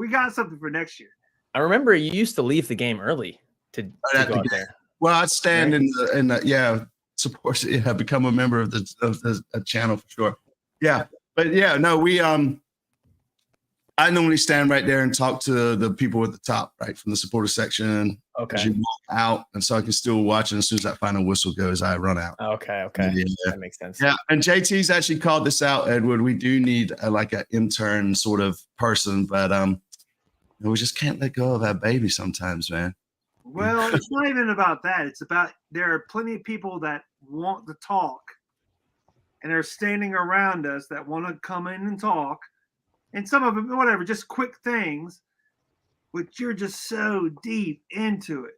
S11: I remember you used to leave the game early to go out there.
S3: Well, I'd stand in the support. Yeah, become a member of the channel for sure. Yeah, but yeah, no, I normally stand right there and talk to the people at the top, right from the supporter section.
S11: Okay.
S3: As you walk out, and so I can still watch. And as soon as that final whistle goes, I run out.
S11: Okay.
S3: Yeah.
S11: That makes sense.
S3: Yeah, and JT's actually called this out, Edward. We do need like an intern sort of person, but we just can't let go of that baby sometimes, man.
S10: Well, it's not even about that. It's about there are plenty of people that want to talk, and they're standing around us that want to come in and talk, and some of them, whatever, just quick things, but you're just so deep into it.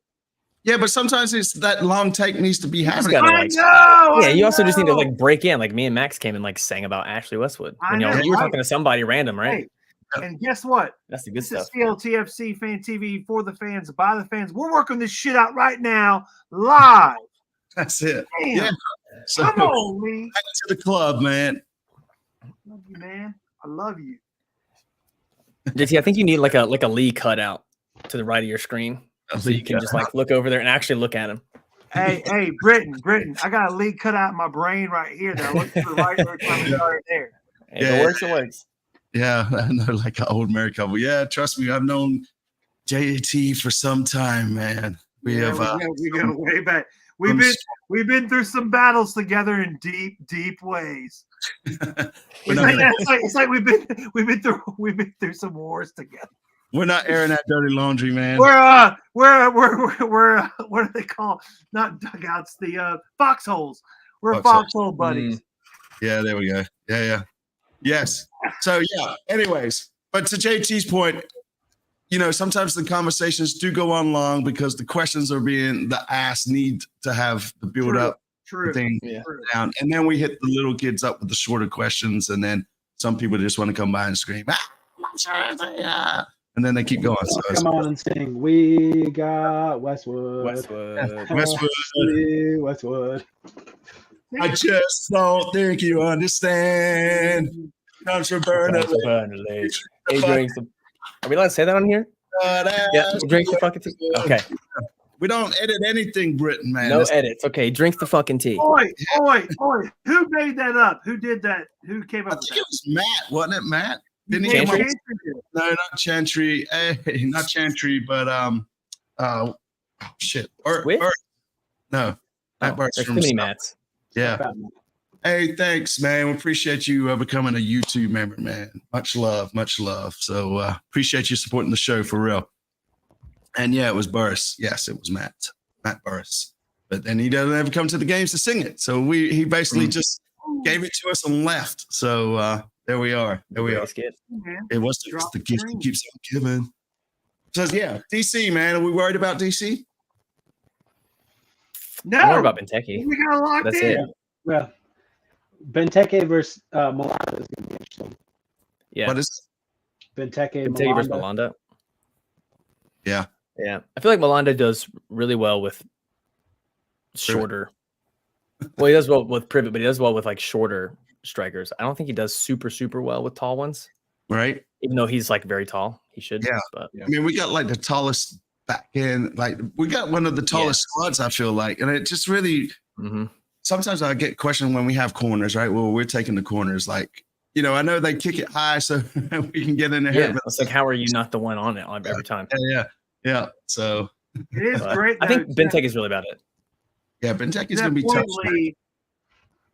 S3: Yeah, but sometimes it's that long take needs to be happening.
S10: I know.
S11: Yeah, you also just need to like break in. Like me and Max came and like sang about Ashley Westwood. When you were talking to somebody random, right?
S10: Hey, and guess what?
S11: That's the good stuff.
S10: This is CLTFC Fan TV for the fans, by the fans. We're working this shit out right now, live.
S3: That's it.
S10: Damn.
S3: Yeah. So
S10: come on, man.
S3: Back to the club, man.
S10: Love you, man. I love you.
S11: JT, I think you need like a Lee cutout to the right of your screen, so you can just like look over there and actually look at him.
S10: Hey, Britton, I got a leak cut out in my brain right here. That I look to the right there.
S11: If it works, it works.
S3: Yeah, I know, like an old married couple. Yeah, trust me, I've known JT for some time, man. We go
S10: way back. We've been through some battles together in deep ways. It's like we've been through some wars together.
S3: We're not airing that dirty laundry, man.
S10: We're what do they call? Not dugouts, the foxholes. We're foxhole buddies.
S3: Yeah, there we go. Yeah. Yes. So yeah. Anyways, but to JT's point, sometimes the conversations do go on long because the questions are the asked need to have the build up thing down, and then we hit the little kids up with the shorter questions, and then some people just want to come by and scream, and then they keep going. So
S8: come on and sing. We got Westwood. Westwood.
S3: I just don't think you understand. Comes from Burnley.
S11: He drinks the. Are we allowed to say that on here? Yeah, he drinks the fucking tea. Okay.
S3: We don't edit anything, Britton, man.
S11: No edits. Okay, drinks the fucking tea.
S10: Oi. Who made that up? Who did that? Who came up with that?
S3: It was Matt, wasn't it, Matt?
S11: Didn't he?
S3: No, not Chantry. Hey, not Chantry, but shit. No, Matt Bart's
S11: there's
S3: from
S11: too many Matts.
S3: Yeah. Hey, thanks, man. We appreciate you becoming a YouTube member, man. Much love. So appreciate you supporting the show for real. And yeah, it was Burris. Yes, it was Matt Burris. But then he doesn't ever come to the games to sing it. So he basically just gave it to us and left. So there we are. It was the gift that keeps on giving. So yeah, DC, man. Are we worried about DC?
S10: No.
S11: I'm worried about Benteke.
S10: We got locked in.
S8: It. Well, Benteke versus Malanda is going to be interesting.
S11: Yeah.
S3: What is
S8: Benteke
S11: versus Malanda?
S3: Yeah.
S11: Yeah. I feel like Malanda does really well with shorter. Well, he does well with Privet, but he does well with like shorter strikers. I don't think he does super well with tall ones.
S3: Right.
S11: Even though he's like very tall. He should.
S3: Yeah.
S11: But
S3: I mean, we got like the tallest back end. Like we got one of the tallest squads, I feel like. And it just really sometimes I get questioned when we have corners, right? Well, we're taking the corners. Like, I know they kick it high so we can get in there.
S11: Yeah. It's like, how are you not the one on it every time?
S3: Yeah. So
S10: it is great.
S11: I think Benteke is really about it.
S3: Yeah, Benteke is going to be tough.
S10: I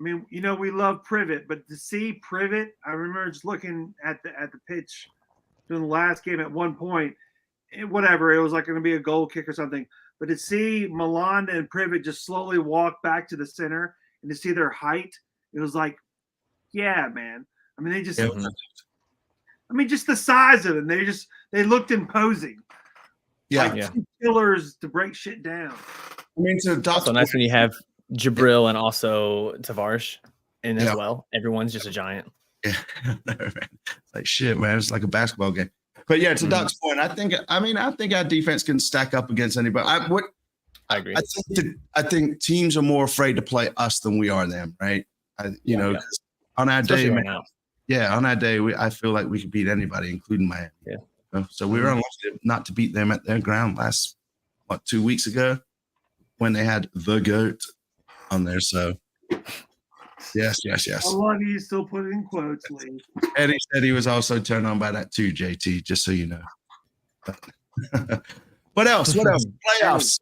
S10: mean, we love Privet, but to see Privet, I remember just looking at the pitch during the last game at one point, whatever, it was like going to be a goal kick or something. But to see Malanda and Privet just slowly walk back to the center and to see their height, it was like, yeah, man. I mean, just the size of them. They looked imposing.
S3: Yeah.
S10: Like two pillars to break shit down.
S3: I mean,
S11: it's also nice when you have Jabril and also Tavares in as well. Everyone's just a giant.
S3: Yeah. Like shit, man. It's like a basketball game. But yeah, to Doc's point, I think our defense can stack up against anybody.
S11: I agree.
S3: I think teams are more afraid to play us than we are them, right? On our
S11: especially
S3: day,
S11: right
S3: man.
S11: now.
S3: Yeah, on that day, I feel like we could beat anybody, including Miami.
S11: Yeah.
S3: So we were unlucky not to beat them at their ground 2 weeks ago when they had the GOAT on there. So yes.
S10: I love you. Still put it in quotes, Lee.
S3: Eddie said he was also turned on by that too, JT, just so you know. What else? Playoffs.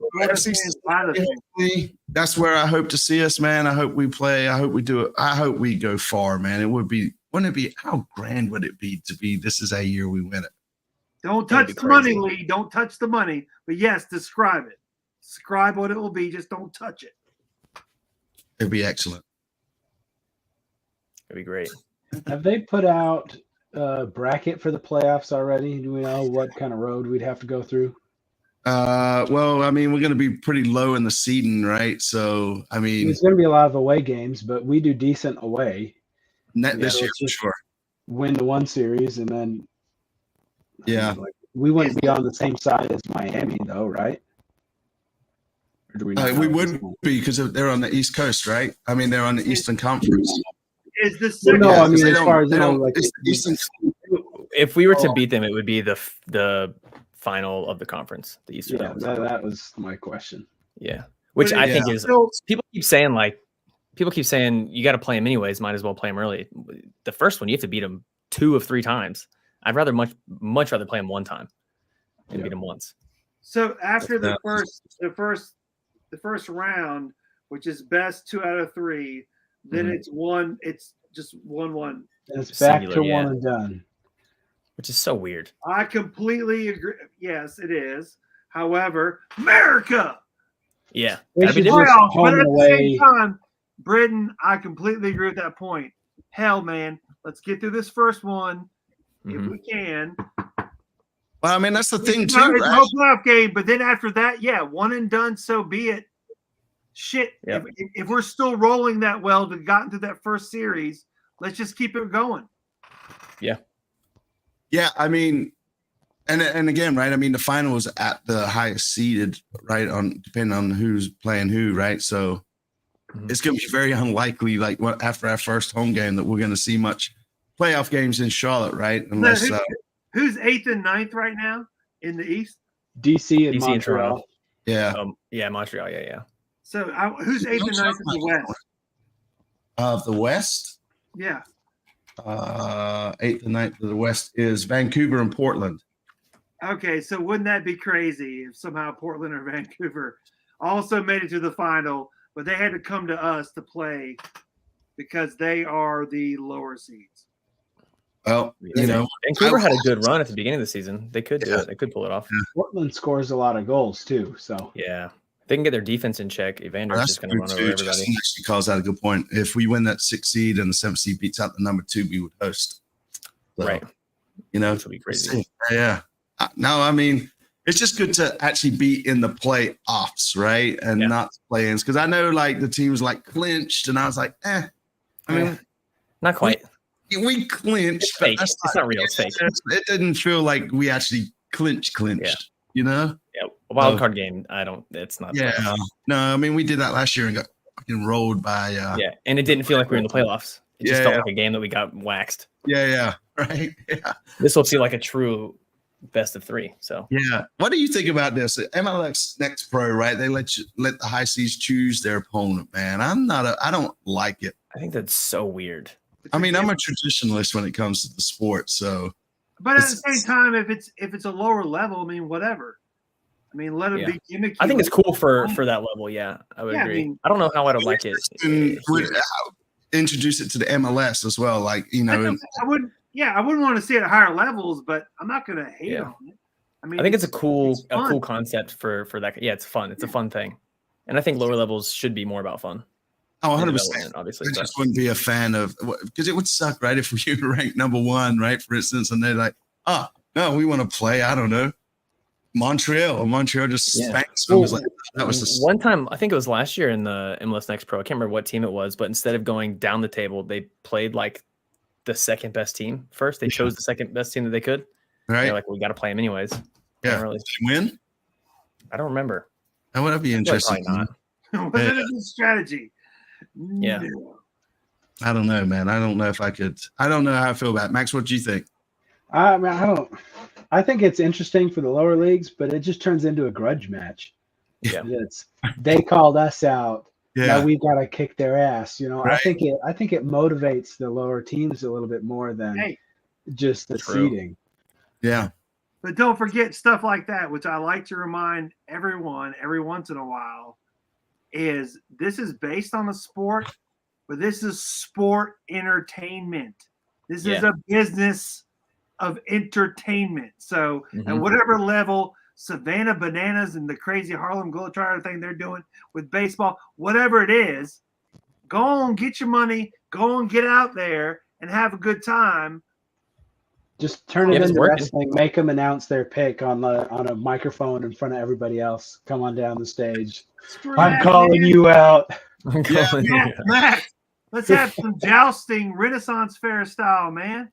S3: That's where I hope to see us, man. I hope we play. I hope we do it. I hope we go far, man. Wouldn't it be, how grand would it be to be, this is a year we win it?
S10: Don't touch the money, Lee. Don't touch the money. But yes, describe it. Describe what it will be. Just don't touch it.
S3: It'd be excellent.
S11: It'd be great.
S8: Have they put out a bracket for the playoffs already? Do we know what kind of road we'd have to go through?
S3: Well, I mean, we're going to be pretty low in the seeding, right? So, I mean,
S8: there's going to be a lot of away games, but we do decent away.
S3: This year, for sure.
S8: Win the one series, and then we wouldn't be on the same side as Miami, though, right? Or do we?
S3: We would be because they're on the East Coast, right? I mean, they're on the Eastern Conference.
S10: Is this?
S8: No, I mean, as far as
S3: Eastern.
S11: If we were to beat them, it would be the final of the conference, the Eastern.
S8: Yeah, that was my question.
S11: Yeah, which I think is people keep saying you got to play them anyways. Might as well play them early. The first one you have to beat them 2 of 3 times. I'd rather much rather play them one time and beat them once.
S10: So after the first round, which is best 2 out of 3, then it's just 1-1.
S8: It's back to one and done.
S11: Which is so weird.
S10: I completely agree. Yes, it is. However, America.
S11: Yeah.
S10: But at the same time, Britton, I completely agree with that point. Hell, man, let's get through this first one if we can.
S3: Well, I mean, that's the thing, too.
S10: It's no playoff game, but then after that, one and done, so be it. Shit, if we're still rolling that well to gotten through that first series, let's just keep it going.
S11: Yeah.
S3: Yeah, I mean, and again, right? I mean, the final is at the highest seeded, right? Depending on who's playing who, right? So it's going to be very unlikely, like after our first home game, that we're going to see much playoff games in Charlotte, right? Unless
S10: who's 8th and 9th right now in the East?
S8: DC and Montreal.
S3: Yeah.
S11: Montreal. Yeah.
S10: So who's 8th and 9th in the West?
S3: Of the West?
S10: Yeah.
S3: 8th and 9th of the West is Vancouver and Portland.
S10: Okay, so wouldn't that be crazy if somehow Portland or Vancouver also made it to the final, but they had to come to us to play because they are the lower seeds?
S3: Well,
S11: Vancouver had a good run at the beginning of the season. They could do it. They could pull it off.
S8: Portland scores a lot of goals too. So
S11: yeah. They can get their defense in check. Evander's just going to run over everybody.
S3: Justin actually calls out a good point. If we win that 6th seed and the 7th seed beats out the number 2, we would host. So,
S11: right.
S3: Which
S11: would be crazy.
S3: Yeah. No, I mean, it's just good to actually be in the playoffs, right? And not play-ins. Because I know, like, the teams, like, clinched, and I was like, I mean.
S11: Not quite.
S3: We clinched.
S11: It's fake. It's not real. It's fake.
S3: It didn't feel like we actually clinched. Yeah.
S11: Yeah, a wild card game. It's not.
S3: Yeah, no. I mean, we did that last year and got fucking rolled by.
S11: And it didn't feel like we were in the playoffs. It just felt like a game that we got waxed.
S3: Yeah, right. Yeah.
S11: This will feel like a true best of 3. So
S3: yeah. What do you think about this? MLS Next Pro, right? They let the high seas choose their opponent. Man, I don't like it.
S11: I think that's so weird.
S3: I mean, I'm a traditionalist when it comes to the sport, so.
S10: But at the same time, if it's a lower level, I mean, whatever. I mean, let them be gimmicky.
S11: I think it's cool for that level. Yeah, I would agree. I don't know how I would like it.
S3: Introduce it to the MLS as well, like
S10: I wouldn't want to see it at higher levels, but I'm not going to hate on it. I mean,
S11: I think it's a cool concept for that. Yeah, it's fun. It's a fun thing, and I think lower levels should be more about fun.
S3: Oh, 100%.
S11: Obviously,
S3: I just wouldn't be a fan of, because it would suck, right? If you rank number 1, right, for instance, and they're like, no, we want to play, I don't know, Montreal. Montreal just spanks them. That was
S11: one time, I think it was last year in the MLS Next Pro. I can't remember what team it was, but instead of going down the table, they played like the second best team first. They chose the second best team that they could.
S3: Right.
S11: They're like, we got to play them anyways.
S3: Yeah. Did they win?
S11: I don't remember.
S3: That would be interesting.
S10: Was it a good strategy?
S11: Yeah.
S10: No.
S3: I don't know, man. I don't know if I could. I don't know how I feel about it. Max, what do you think?
S8: I mean, I don't. I think it's interesting for the lower leagues, but it just turns into a grudge match.
S11: Yeah.
S8: They called us out.
S3: Yeah.
S8: Now we've got to kick their ass. You know,
S3: Right.
S8: I think it motivates the lower teams a little bit more than just the
S11: True.
S8: seeding.
S3: Yeah.
S10: But don't forget stuff like that, which I like to remind everyone every once in a while, is this is based on a sport, but this is sport entertainment. This is a business of entertainment. So at whatever level Savannah Bananas and the crazy Harlem Globetrotter thing they're doing with baseball, whatever it is, go on, get your money, go and get out there and have a good time.
S8: Just turn it into wrestling. Make them announce their pick on a microphone in front of everybody else. Come on down the stage. I'm calling you out.
S10: Matt, let's have some jousting, Renaissance fair style, man.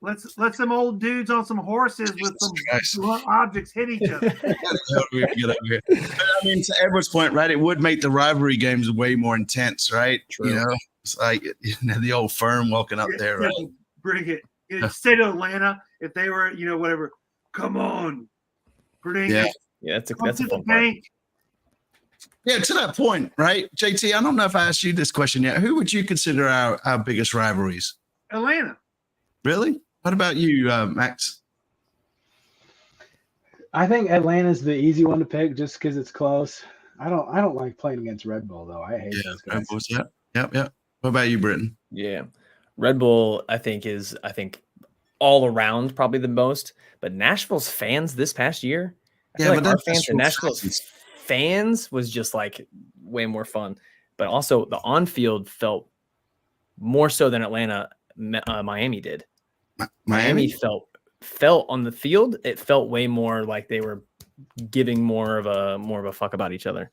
S10: Let's let some old dudes on some horses with some blunt objects hit each other.
S3: I mean, to Edward's point, right? It would make the rivalry games way more intense, right?
S11: True.
S3: You know, it's like the old firm walking up there, right?
S10: Bring it. Say to Atlanta, if they were, whatever, come on, bring it.
S11: Yeah, that's a
S10: to
S11: fun
S10: the bank.
S3: Yeah, to that point, right? JT, I don't know if I asked you this question yet. Who would you consider our biggest rivalries?
S10: Atlanta.
S3: Really? What about you, Max?
S8: I think Atlanta's the easy one to pick just because it's close. I don't like playing against Red Bull though. I hate those guys.
S3: Red Bulls, Yep. What about you, Britton?
S11: Yeah. Red Bull, I think all around probably the most. But Nashville's fans this past year, I feel like our fans and Nashville's fans was just like way more fun. But also the on-field felt more so than Atlanta, Miami did. Miami felt on the field. It felt way more like they were giving more of a fuck about each other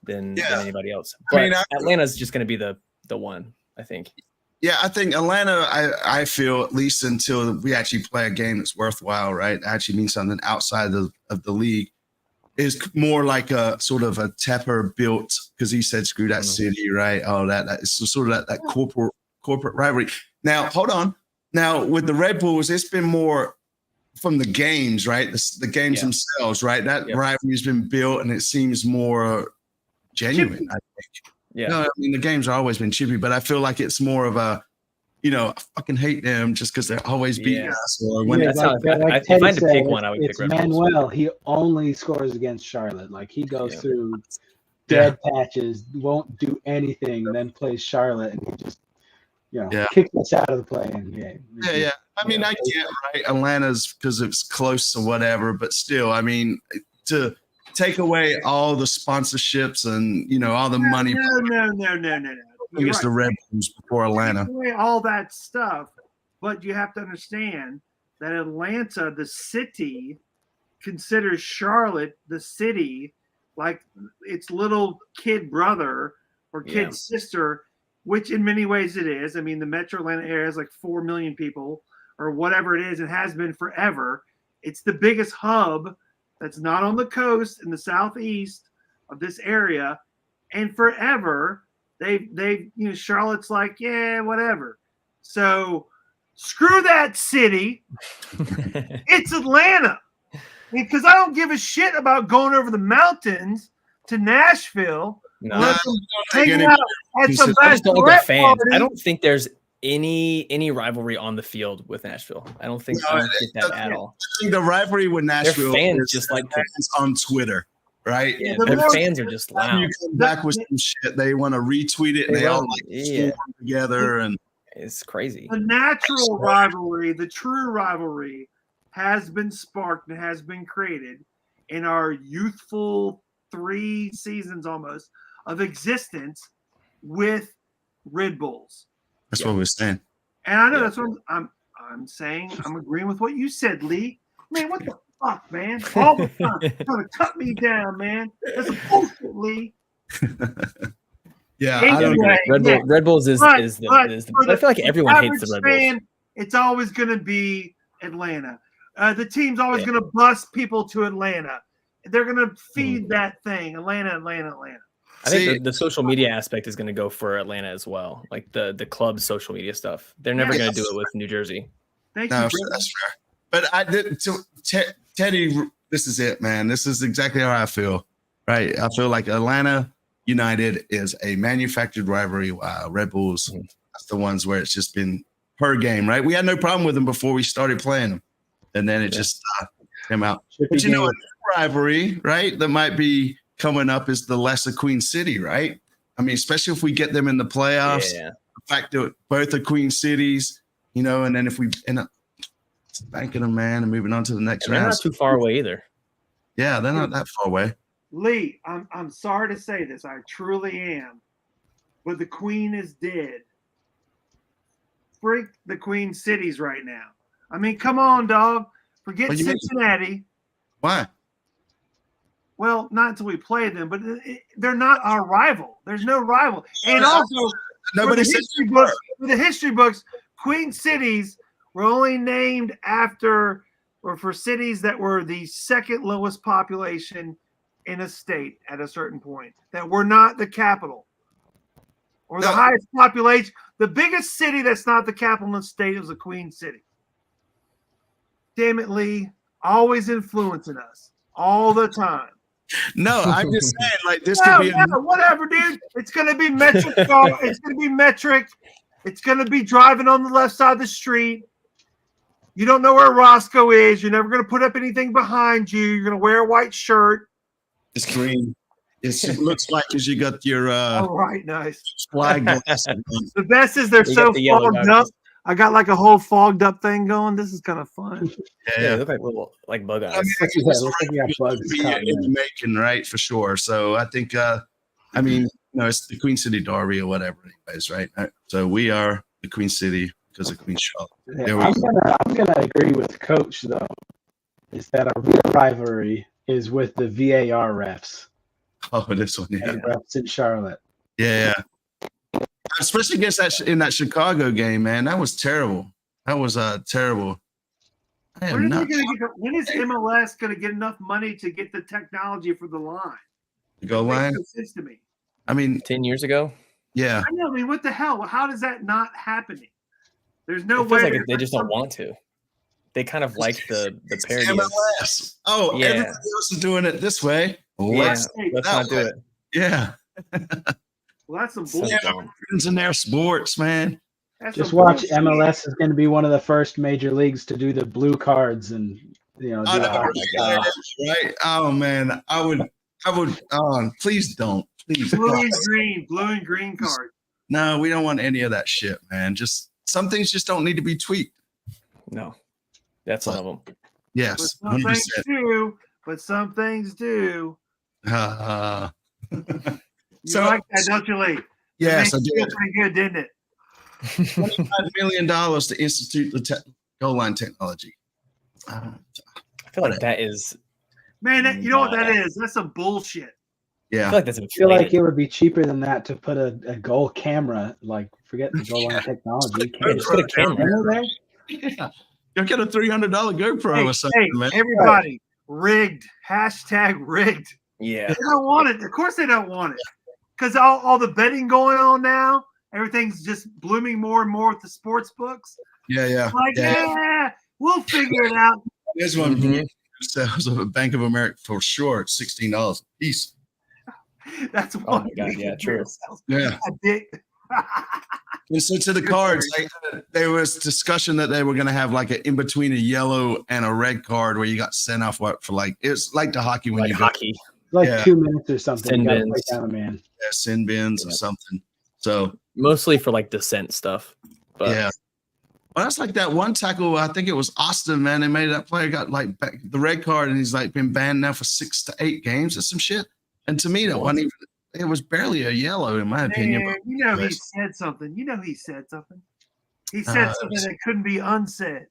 S11: than anybody else. But Atlanta's just going to be the one, I think.
S3: Yeah, I think Atlanta, I feel, at least until we actually play a game that's worthwhile, right? Actually means something outside of the league, is more like a sort of a Tepper built, because he said, screw that city, right? All that. It's sort of that corporate rivalry. Now, hold on. Now, with the Red Bulls, it's been more from the games, right? The games themselves, right? That rivalry has been built, and it seems more genuine, I think.
S11: Yeah.
S3: No, I mean, the games have always been chippy, but I feel like it's more of a, I fucking hate them just because they're always beating us. Or when
S11: that's how if I had to pick one, I would pick Red Bulls.
S8: Manuel, he only scores against Charlotte. Like he goes through dead patches, won't do anything, then plays Charlotte, and he just kicks us out of the play-in game.
S3: Yeah. I mean, I get right. Atlanta's because it's close or whatever, but still, I mean, to take away all the sponsorships and all the money.
S10: No.
S3: I think it's the Red Bulls before Atlanta.
S10: All that stuff, but you have to understand that Atlanta, the city, considers Charlotte, the city, like its little kid brother or kid sister, which in many ways it is. I mean, the Metro Atlanta area has like 4 million people or whatever it is. It has been forever. It's the biggest hub that's not on the coast in the southeast of this area, and forever they Charlotte's like, yeah, whatever. So screw that city. It's Atlanta, because I don't give a shit about going over the mountains to Nashville.
S11: No.
S10: Hanging out at some
S11: fans.
S10: party.
S11: I don't think there's any rivalry on the field with Nashville. I don't think I don't get that at all.
S3: I think the rivalry with Nashville
S11: fans
S3: is
S11: just like
S3: fans on Twitter, right?
S11: Yeah, their fans are just loud.
S3: You come back with some shit, they want to retweet it, and they all swarm together, and
S11: it's crazy.
S10: The natural rivalry, the true rivalry, has been sparked and has been created in our youthful 3 seasons almost of existence with Red Bulls.
S3: That's what we're saying.
S10: And I know that's what I'm saying. I'm agreeing with what you said, Lee. Man, what the fuck, man? All the time. You're trying to cut me down, man. That's a bullshit, Lee.
S3: Yeah,
S10: anyway,
S11: Red Bulls is the I feel like everyone hates the Red Bulls.
S10: Fan, it's always going to be Atlanta. The team's always going to bus people to Atlanta. They're going to feed that thing, Atlanta.
S11: I think the social media aspect is going to go for Atlanta as well. Like the club's social media stuff. They're never going to do it with New Jersey.
S10: Thank
S3: No,
S10: you.
S3: that's fair. But I did. So Teddy, this is it, man. This is exactly how I feel. Right? I feel like Atlanta United is a manufactured rivalry. Red Bulls, that's the ones where it's just been per game. Right? We had no problem with them before we started playing them, and then it just came out. But you know, a rivalry, right? That might be coming up is the Lesser Queen City, right? I mean, especially if we get them in the playoffs.
S11: Yeah.
S3: The fact that both are Queen Cities, you know, and then if we end up banking them, man, and moving on to the next
S11: And they're
S3: round.
S11: not too far away either.
S3: Yeah, they're not that far away.
S10: Lee, I'm sorry to say this, I truly am, but the Queen is dead. Freak the Queen Cities right now. I mean, come on, dog. Forget Cincinnati.
S3: Why?
S10: Well, not until we play them, but they're not our rival. There's no rival. And also,
S3: nobody said
S10: for the history books, Queen Cities were only named after or for cities that were the second lowest population in a state at a certain point, that were not the capital or the highest population. The biggest city that's not the capital in the state is the Queen City. Damn it, Lee, always influencing us all the time.
S3: No, I'm just saying, like, this could be
S10: whatever, dude. It's gonna be metric. It's gonna be metric. It's gonna be driving on the left side of the street. You don't know where Roscoe is. You're never gonna put up anything behind you. You're gonna wear a white shirt.
S3: It's green. It looks like as you got your
S10: all right, nice
S3: flag.
S10: The best is they're so fogged up. I got like a whole fogged up thing going. This is kind of fun.
S11: Yeah, they look like little bug eyes.
S3: I mean, it's making, right, for sure. So I think, I mean, it's the Queen City Derby or whatever, anyways, right? So we are the Queen City because of Queen Charlotte.
S8: Yeah, I'm gonna agree with Coach though. Is that our real rivalry is with the VAR refs.
S3: Oh, this one, yeah.
S8: Refs in Charlotte.
S3: Yeah. Especially against in that Chicago game, man. That was terrible. That was terrible.
S10: When is MLS going to get enough money to get the technology for the line?
S3: The goal line?
S10: Makes no sense to me.
S3: I mean,
S11: 10 years ago?
S3: Yeah.
S10: I know. I mean, what the hell? How does that not happening? There's no
S11: it feels
S10: way.
S11: Like they just don't want to. They kind of like the parody.
S3: MLS. Oh, yeah. Everybody else is doing it this way.
S11: Let's not do it.
S3: Yeah.
S10: Well, that's some bullshit.
S3: It's in their sports, man.
S8: Just watch. MLS is going to be one of the first major leagues to do the blue cards and
S3: right. Oh man, I would. Please don't. Please.
S10: Blue and green card.
S3: No, we don't want any of that shit, man. Just some things just don't need to be tweaked.
S11: No, that's one of them.
S3: Yes,
S10: but some things do. But some things do. You like that, don't you, Lee?
S3: Yes, I
S10: did.
S3: did.
S10: Pretty good, didn't it?
S3: $25 million to institute the goal line technology.
S11: I feel like that is.
S10: Man, you know what that is? That's some bullshit.
S3: Yeah.
S11: I feel like that's
S8: I feel like it would be cheaper than that to put a goal camera. Like, forget the goal line technology.
S11: Just put a camera
S8: there.
S3: Yeah. You'll get a $300 GoPro or something, man.
S10: Everybody, rigged. #rigged.
S11: Yeah.
S10: They don't want it. Of course they don't want it. Because all the betting going on now, everything's just blooming more and more with the sports books.
S3: Yeah.
S10: Like, we'll figure it out.
S3: There's one sales of a Bank of America for sure. It's $16 a piece.
S10: That's one.
S11: Oh my God, yeah, true.
S3: Yeah. And so to the cards, there was discussion that they were going to have like an in between a yellow and a red card where you got sent off for like it's like the hockey when
S11: like
S3: you
S11: hockey.
S8: Like 2 minutes or something.
S11: Sin
S8: you gotta
S11: bins.
S8: play down a man.
S3: Yeah, sin bins or something. So
S11: mostly for like descent stuff. But
S3: yeah. Well, that's like that one tackle. I think it was Austin, man. They made that player got like the red card, and he's like been banned now for 6 to 8 games or some shit. And to me, that wasn't even. It was barely a yellow, in my opinion.
S10: Man, he said something. He said something. He said something that couldn't be unsaid.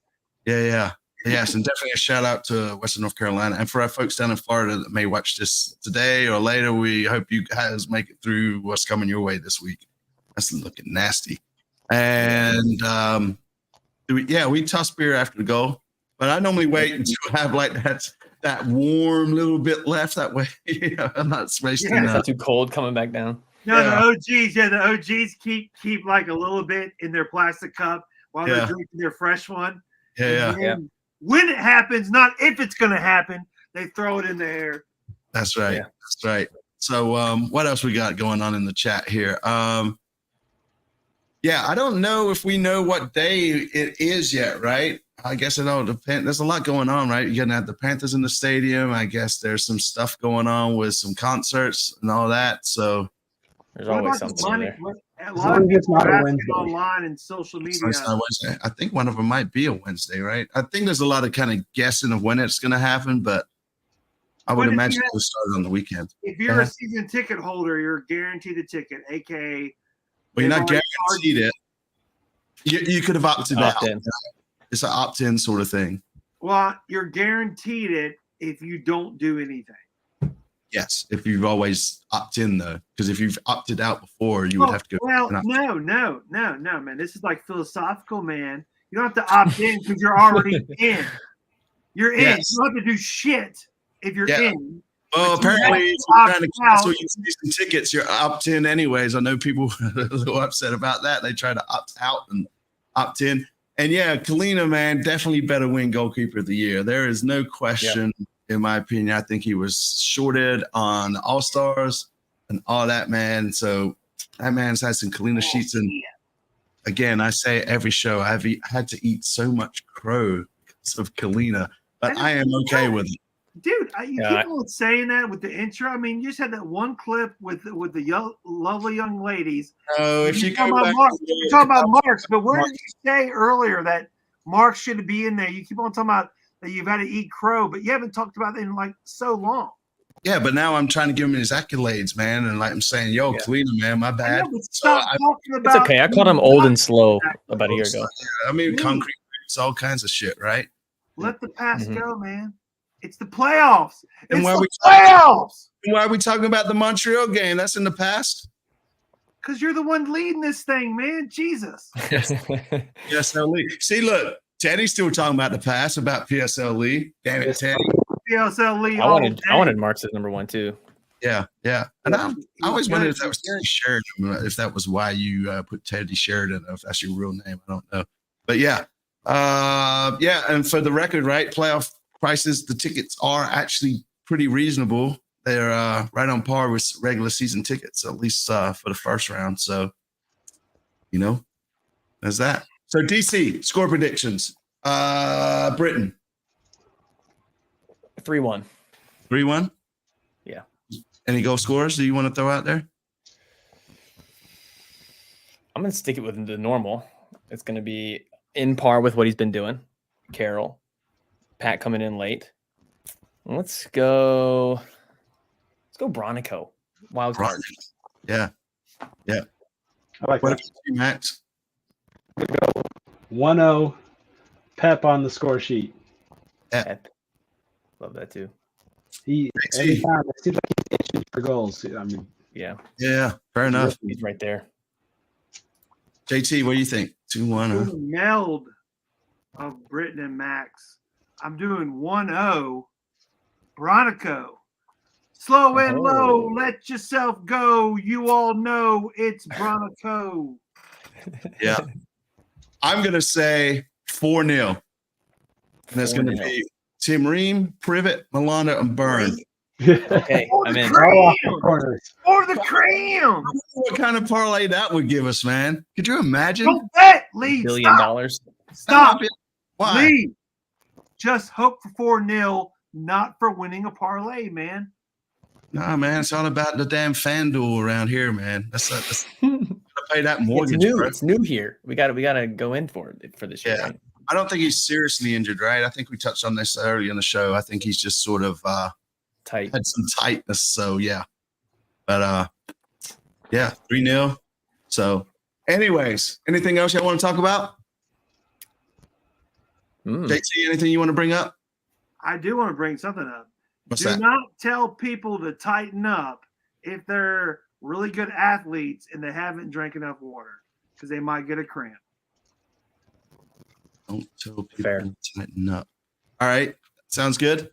S3: Yeah. Yes, and definitely a shout out to Western North Carolina. And for our folks down in Florida that may watch this today or later, we hope you guys make it through what's coming your way this week. That's looking nasty. And we toss beer after the goal, but I normally wait until I have like that that warm little bit left that way. I'm not wasting
S11: It's not too cold coming back down.
S10: No, the OGs, the OGs keep like a little bit in their plastic cup while they're drinking their fresh one.
S3: Yeah.
S10: When it happens, not if it's going to happen, they throw it in the air.
S3: That's right.
S11: Yeah.
S3: That's right. So what else we got going on in the chat here? I don't know if we know what day it is yet, right? I guess it all depends. There's a lot going on, right? You're going to have the Panthers in the stadium. I guess there's some stuff going on with some concerts and all that. So
S11: there's always something there.
S10: A lot of people are asking online and social media.
S3: I think one of them might be a Wednesday, right? I think there's a lot of kind of guessing of when it's going to happen, but I would imagine it will start on the weekend.
S10: If you're a season ticket holder, you're guaranteed a ticket, aka.
S3: Well, you're not guaranteed it. You could have opted out. It's an opt-in sort of thing.
S10: Well, you're guaranteed it if you don't do anything.
S3: Yes, if you've always opted in, though, because if you've opted out before, you would have to go.
S10: Well, no, man. This is like philosophical, man. You don't have to opt in because you're already in. You're in.
S3: Yes.
S10: You don't have to do shit if you're in.
S3: Well, apparently, if you're trying to cancel your season tickets, you're opt-in anyways. I know people are a little upset about that. They try to opt out and opt in. And Kalina, man, definitely better win goalkeeper of the year. There is no question, in my opinion. I think he was shorted on All-Stars and all that, man. So that man's had some Kalina sheets. And again, I say every show, I've had to eat so much crow because of Kalina, but I am okay with it.
S10: Dude, you keep on saying that with the intro. I mean, you just had that one clip with the lovely young ladies.
S3: Oh, if you go back,
S10: you're talking about Marks, but where did you say earlier that Marks should be in there? You keep on talking about that you've had to eat crow, but you haven't talked about it in like so long.
S3: Yeah, but now I'm trying to give him his accolades, man, and like I'm saying, Kalina, man, my bad.
S10: Stop talking about.
S11: It's okay. I called him old and slow about a year ago.
S3: I mean, concrete boots, all kinds of shit, right?
S10: Let the past go, man. It's the playoffs.
S3: And why are we talking about the Montreal game? That's in the past.
S10: Because you're the one leading this thing, man. Jesus.
S3: PSL League. See, look, Teddy's still talking about the past, about PSL League. Damn it, Teddy.
S10: PSL League.
S11: I wanted Marks as number one too.
S3: Yeah. And I always wondered if that was Teddy Sheridan, if that was why you put Teddy Sheridan, if that's your real name. I don't know. But and for the record, right, playoff prices, the tickets are actually pretty reasonable. They're right on par with regular season tickets, at least for the first round. So, there's that. So, DC, score predictions. Britton.
S11: 3-1.
S3: 3-1?
S11: Yeah.
S3: Any goal scorers do you want to throw out there?
S11: I'm going to stick it with the normal. It's going to be in par with what he's been doing. Carroll. Pat coming in late. Let's go Bronico. Wild card.
S3: Yeah.
S8: I like
S3: what
S8: that.
S3: about you, Max?
S8: 1-0. Pep on the score sheet.
S11: Pep. Love that too.
S8: Every time it seems like he's itching for goals. I mean,
S3: yeah, fair enough.
S11: He's right there.
S3: JT, what do you think? 2-1.
S10: Meld of Britton and Max. I'm doing 1-0. Bronico. Slow and low. Let yourself go. You all know it's Bronico.
S3: Yeah. I'm going to say 4-0. And that's going to be Tim Ream, Privet, Milano, and Byrne.
S11: Okay, I'm in.
S10: For the cream.
S3: What kind of parlay that would give us, man? Could you imagine?
S10: Don't bet, Lee.
S11: $1 billion.
S10: Stop.
S3: Why?
S10: Lee. Just hope for 4-0, not for winning a parlay, man.
S3: Nah, man, it's all about the damn FanDuel around here, man. That's pay that mortgage.
S11: It's new.
S3: Bro.
S11: It's new here. We got to go in for this year.
S3: Yeah.
S11: Right?
S3: I don't think he's seriously injured, right? I think we touched on this early in the show. I think he's just sort of
S11: tight,
S3: had some tightness. So yeah, but 3-0. So, anyways, anything else you want to talk about? JT, anything you want to bring up?
S10: I do want to bring something up.
S3: What's
S10: Do
S3: that?
S10: not tell people to tighten up if they're really good athletes and they haven't drank enough water because they might get a cramp.
S3: Don't tell people to tighten up. All right. Sounds good.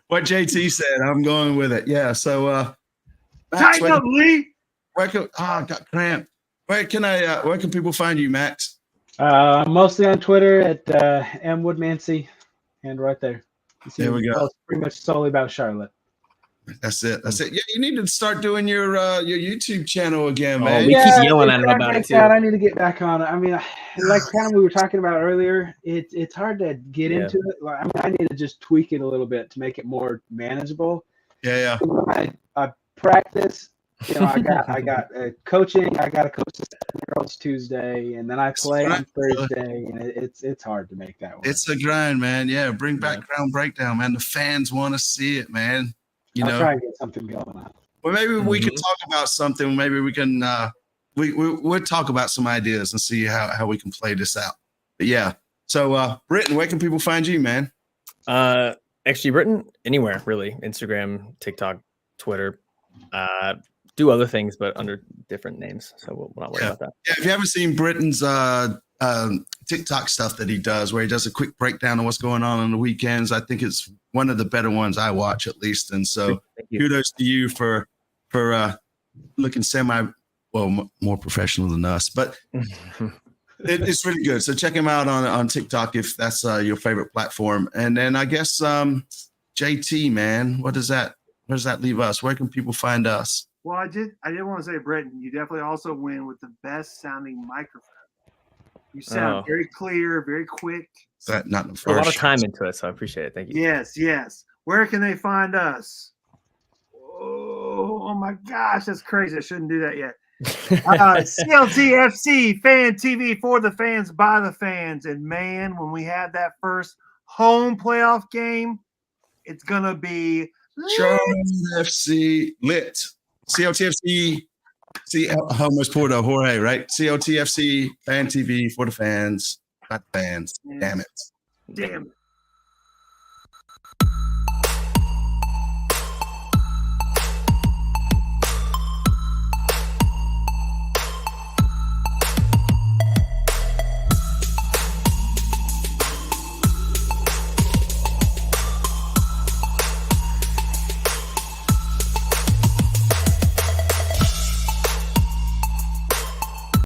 S3: What JT said, I'm going with it. Yeah. So, Max,
S10: Tighten up, Lee.
S3: I got cramp. Where can people find you, Max?
S8: Mostly on Twitter at mwoodmancy, and right there.
S3: There we go.
S8: It's pretty much solely about Charlotte.
S3: That's it. Yeah, you need to start doing your YouTube channel again,
S11: Oh,
S3: man.
S11: we keep yelling at him about it too.
S8: I need to get back on it. I mean, like kind of we were talking about earlier, it's hard to get into it. Like, I mean, I need to just tweak it a little bit to make it more manageable.
S3: Yeah.
S8: I practice. You know, I got coaching. I got to coach the 7-year-olds Tuesday, and then I play on Thursday, and it's hard to make that work.
S3: It's a grind, man. Yeah, bring back Crown Breakdown, man. The fans want to see it, man.
S8: I'll try and get something going on.
S3: Well, maybe we can talk about something. Maybe we can we'll talk about some ideas and see how we can play this out. But yeah. So Britton, where can people find you, man?
S11: XG Britton, anywhere really. Instagram, TikTok, Twitter. Do other things, but under different names. So we'll not worry about that.
S3: Yeah, if you haven't seen Britton's TikTok stuff that he does, where he does a quick breakdown of what's going on the weekends, I think it's one of the better ones I watch, at least. And so kudos to you for looking more professional than us. But it's really good. So check him out on TikTok if that's your favorite platform. And then I guess JT, man, where does that leave us? Where can people find us?
S10: Well, I did want to say, Britton, you definitely also win with the best sounding microphone. You sound very clear, very quick.
S3: That not the
S11: a lot of time into it, so I appreciate it. Thank you.
S10: Yes. Where can they find us? Oh my gosh, that's crazy. I shouldn't do that yet. CLTFC Fan TV, for the fans, by the fans. And man, when we have that first home playoff game, it's gonna be
S3: Charlotte FC lit. CLTFC. See, I almost poured a Jorge, right? CLTFC Fan TV, for the fans, not fans. Damn it.